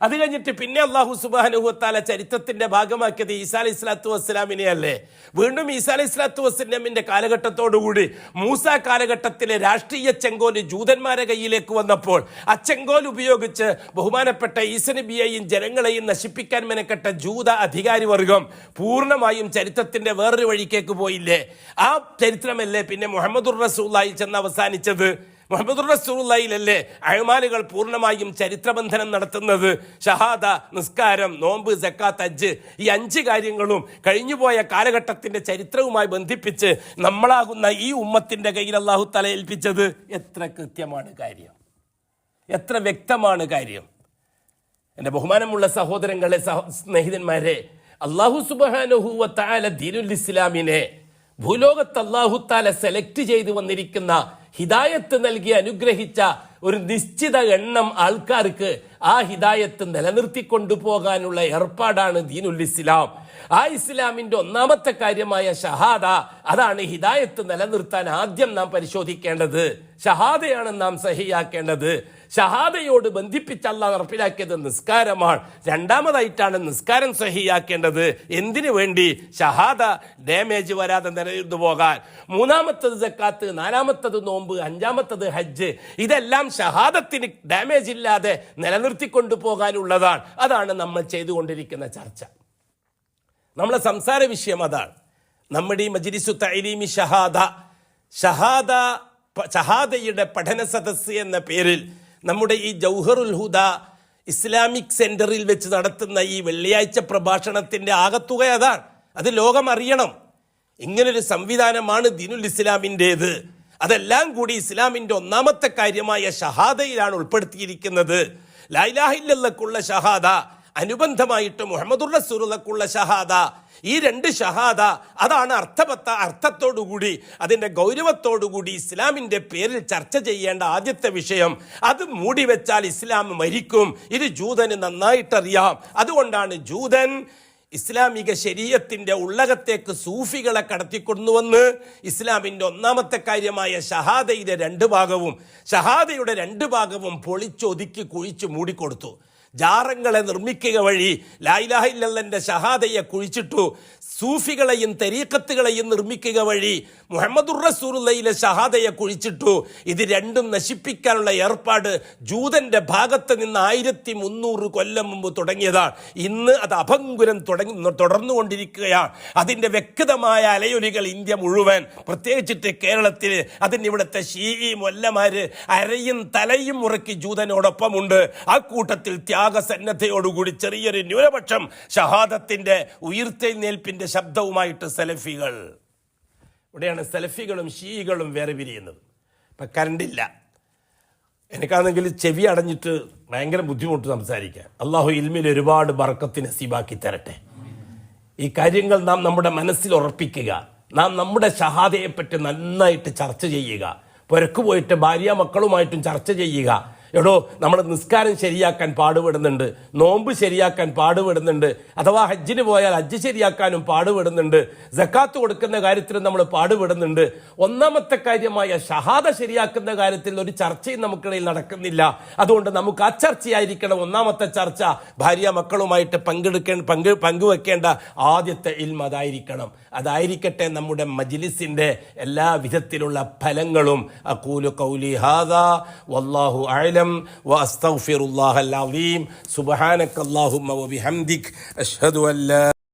അത് കഴിഞ്ഞിട്ട് പിന്നെ അല്ലാഹു സുബ്ഹാനഹു വ തആല ചരിത്രത്തിന്റെ ഭാഗമാക്കിയത് ഈസാ അലൈഹി സ്വലാത്തു വസ്സലാമിനെ അല്ലേ? വീണ്ടും ഈസാ അലൈഹി സ്വലാത്തു വസ്സലാമിന്റെ കാലഘട്ടത്തോടുകൂടി മൂസാ കാലഘട്ടത്തിലെ രാഷ്ട്രീയ ചെങ്കോല് ജൂതന്മാരെ കയ്യിലേക്ക് വന്നപ്പോൾ ആ ചെങ്കോൽ ഉപയോഗിച്ച് ബഹുമാനപ്പെട്ട ഈസാ നബിയെയും ജനങ്ങളെയും നശിപ്പിക്കാൻ മെനക്കെട്ട ജൂത അധികാരി വർഗം പൂർണ്ണമായും ചരിത്രത്തിന്റെ വേറൊരു വഴിക്കേക്ക് പോയില്ലേ? ആ ചരിത്രമല്ലേ പിന്നെ മുഹമ്മദുർ റസൂലുള്ളാഹി ചെന്ന് അവസാനിച്ചത്? മുഹമ്മദ് റസൂലുള്ളാഹിയിലല്ലേ അഅ്മാലുകൾ പൂർണ്ണമായും ചരിത്രബന്ധനം നടത്തുന്നത്. ഷഹാദ, നിസ്കാരം, നോമ്പ്, സക്കാത്ത്, ഹജ്ജ്, ഈ 5 കാര്യങ്ങളും കഴിഞ്ഞുപോയ കാലഘട്ടത്തിന്റെ ചരിത്രവുമായി ബന്ധിപ്പിച്ച് നമ്മളാകുന്ന ഈ ഉമ്മത്തിന്റെ കയ്യിൽ അല്ലാഹു തആല ഏൽപ്പിച്ചത്. എത്ര കൃത്യമാണ് കാര്യം, എത്ര വ്യക്തമാണ് കാര്യം. എൻ്റെ ബഹുമാനമുള്ള സഹോദരങ്ങളെ, സ്നേഹിതന്മാരെ, അല്ലാഹു സുബ്ഹാനഹു വ തആല ദീനുൽ ഇസ്ലാമിനെ ഭൂലോകത്ത് അല്ലാഹു തആല സെലക്ട് ചെയ്തു വന്നിരിക്കുന്ന, ഹിദായത്ത് നൽകി അനുഗ്രഹിച്ച ഒരു നിശ്ചിത എണ്ണം ആൾക്കാർക്ക് ആ ഹിദായത്ത് നിലനിർത്തിക്കൊണ്ടു പോകാനുള്ള ഏർപ്പാടാണ് ദീനുൽ ഇസ്ലാം. ആ ഇസ്ലാമിന്റെ ഒന്നാമത്തെ കാര്യമായ ഷഹാദ, അതാണ് ഹിദായത്ത് നിലനിർത്താൻ ആദ്യം നാം പരിശോധിക്കേണ്ടത്. ഷഹാദയാണ് നാം സഹിയാക്കേണ്ടത്. ഷഹാദയോട് ബന്ധിപ്പിച്ച് അല്ലാഹ് നടപ്പിലാക്കിയത് നിസ്കാരമാണ്. രണ്ടാമതായിട്ടാണ് നിസ്കാരം സഹിയാക്കേണ്ടത്. എന്തിനു വേണ്ടി? ഷഹാദ ഡാമേജ് വരാതെ നിലനിർന്നു പോകാൻ. മൂന്നാമത്തത് സക്കാത്ത്, നാലാമത്തത് നോമ്പ്, അഞ്ചാമത്തത് ഹജ്ജ്. ഇതെല്ലാം ഷഹാദത്തിന് ഡാമേജ് ഇല്ലാതെ നിലനിർത്തിക്കൊണ്ടു പോകാനുള്ളതാണ്. അതാണ് നമ്മൾ ചെയ്തുകൊണ്ടിരിക്കുന്ന ചർച്ച. നമ്മളെ സംസാര വിഷയം അതാണ്. നമ്മുടെ ഈ മജ്ലിസു തഅലീമി ഷഹാദയുടെ പഠന സദസ്സ് എന്ന പേരിൽ നമ്മുടെ ഈ ജൗഹറുൽ ഹുദ ഇസ്ലാമിക് സെന്ററിൽ വെച്ച് നടത്തുന്ന ഈ വെള്ളിയാഴ്ച പ്രഭാഷണത്തിന്റെ ആകത്തുക അതാണ്. അത് ലോകം അറിയണം. ഇങ്ങനൊരു സംവിധാനമാണ് ദീനുൽ ഇസ്ലാമിൻ്റേത്. അതെല്ലാം കൂടി ഇസ്ലാമിന്റെ ഒന്നാമത്തെ കാര്യമായ ഷഹാദയിലാണ് ഉൾപ്പെടുത്തിയിരിക്കുന്നത്. ലാ ഇലാഹ ഇല്ലല്ലാഹുള്ള ഷഹാദ, അനുബന്ധമായിട്ട് മുഹമ്മദുർ റസൂലുള്ളാഹിക്കുള്ള ഷഹാദ. ഈ 2 ഷഹാദ, അതാണ് അർത്ഥത്തോടുകൂടി, അതിൻ്റെ ഗൗരവത്തോടുകൂടി ഇസ്ലാമിൻ്റെ പേരിൽ ചർച്ച ചെയ്യേണ്ട ആദ്യത്തെ വിഷയം. അത് മൂടിവെച്ചാൽ ഇസ്ലാം മരിക്കും. ഇത് ജൂതന് നന്നായിട്ടറിയാം. അതുകൊണ്ടാണ് ജൂതൻ ഇസ്ലാമിക ശരീഅത്തിന്റെ ഉള്ളകത്തേക്ക് സൂഫികളെ കടത്തിക്കൊണ്ടുവന്ന് ഇസ്ലാമിൻ്റെ ഒന്നാമത്തെ കാര്യമായ ഷഹാദയുടെ 2 ഭാഗവും, ഷഹാദയുടെ 2 ഭാഗവും പൊളിച്ചൊതുക്കി കുഴിച്ച് മൂടിക്കൊടുത്തു. ജാറങ്ങളെ നിർമ്മിക്കുക വഴി ലാ ഇലാഹ ഇല്ലല്ലാഹുവിന്റെ ഷഹാദയെ കുഴിച്ചിട്ടു. സൂഫികളെയും തരീഖത്തുകളെയും നിർമ്മിക്കുക വഴി മുഹമ്മദുർ റസൂലുള്ളാഹിയിലെ ഷഹാദയെ കുഴിച്ചിട്ടു. ഇത് രണ്ടും നശിപ്പിക്കാനുള്ള ഏർപ്പാട് ജൂതന്റെ ഭാഗത്ത് നിന്ന് 1300 കൊല്ലം മുമ്പ് തുടങ്ങിയതാണ്. ഇന്ന് അത് അഭംഗുരം തുടർന്നുകൊണ്ടിരിക്കുകയാണ്. അതിൻ്റെ വ്യക്തമായ അലയൊലികൾ ഇന്ത്യ മുഴുവൻ, പ്രത്യേകിച്ചിട്ട് കേരളത്തിൽ, അതിന് ഇവിടുത്തെ ഷീഈ മൊല്ലമാര് അരയും തലയും മുറക്കി ജൂതനോടൊപ്പമുണ്ട്. ആ കൂട്ടത്തിൽ ത്യാഗസന്നദ്ധയോടുകൂടി ചെറിയൊരു ന്യൂനപക്ഷം ഷഹാദത്തിന്റെ ഉയർത്തെഴുന്നേൽപ്പിന്റെ ശബ്ദവുമായിട്ട് സലഫികൾ. ഇവിടെയാണ് സലഫികളും ഷീകളും വേറെ പിരിയുന്നത്. ഇപ്പം കറണ്ടില്ല, എനിക്കാണെങ്കിൽ ചെവി അടഞ്ഞിട്ട് ഭയങ്കര ബുദ്ധിമുട്ട് സംസാരിക്കാൻ. അള്ളാഹു ഇൽമിൽ ഒരുപാട് ബർക്കത്ത് നസീബാക്കി തരട്ടെ. ഈ കാര്യങ്ങൾ നാം നമ്മുടെ മനസ്സിൽ ഉറപ്പിക്കുക. നാം നമ്മുടെ ഷഹാദയെപ്പറ്റി നന്നായിട്ട് ചർച്ച ചെയ്യുക. പുരക്ക് പോയിട്ട് ഭാര്യ മക്കളുമായിട്ടും ചർച്ച ചെയ്യുക. എടോ, നമ്മൾ നിസ്കാരം ശരിയാക്കാൻ പാടുപെടുന്നുണ്ട്, നോമ്പ് ശരിയാക്കാൻ പാടുപെടുന്നുണ്ട്, അഥവാ ഹജ്ജിന് പോയാൽ ഹജ്ജ് ശരിയാക്കാനും പാടുപെടുന്നുണ്ട്, സക്കാത്ത് കൊടുക്കുന്ന കാര്യത്തിലും നമ്മൾ പാടുപെടുന്നുണ്ട്. ഒന്നാമത്തെ കാര്യമായ ഷഹാദ ശരിയാക്കുന്ന കാര്യത്തിൽ ഒരു ചർച്ചയും നമുക്കിടയിൽ നടക്കുന്നില്ല. അതുകൊണ്ട് നമുക്ക് ആ ചർച്ചയായിരിക്കണം ഒന്നാമത്തെ ചർച്ച. ഭാര്യ മക്കളുമായിട്ട് പങ്കുവെക്കേണ്ട ആദ്യത്തെ ഇൽമ അതായിരിക്കണം. അതായിരിക്കട്ടെ നമ്മുടെ മജ്ലിസിന്റെ എല്ലാ വിധത്തിലുള്ള ഫലങ്ങളും. അഖൂലു ഖൗലി ഹാദാ വല്ലാഹു അഅലം വഅസ്തഗ്ഫിറുല്ലാഹൽ അസീം. സുബ്ഹാനകല്ലാഹുമ്മ വബിഹംദിക് അഷ്ഹദു അൻ ലാ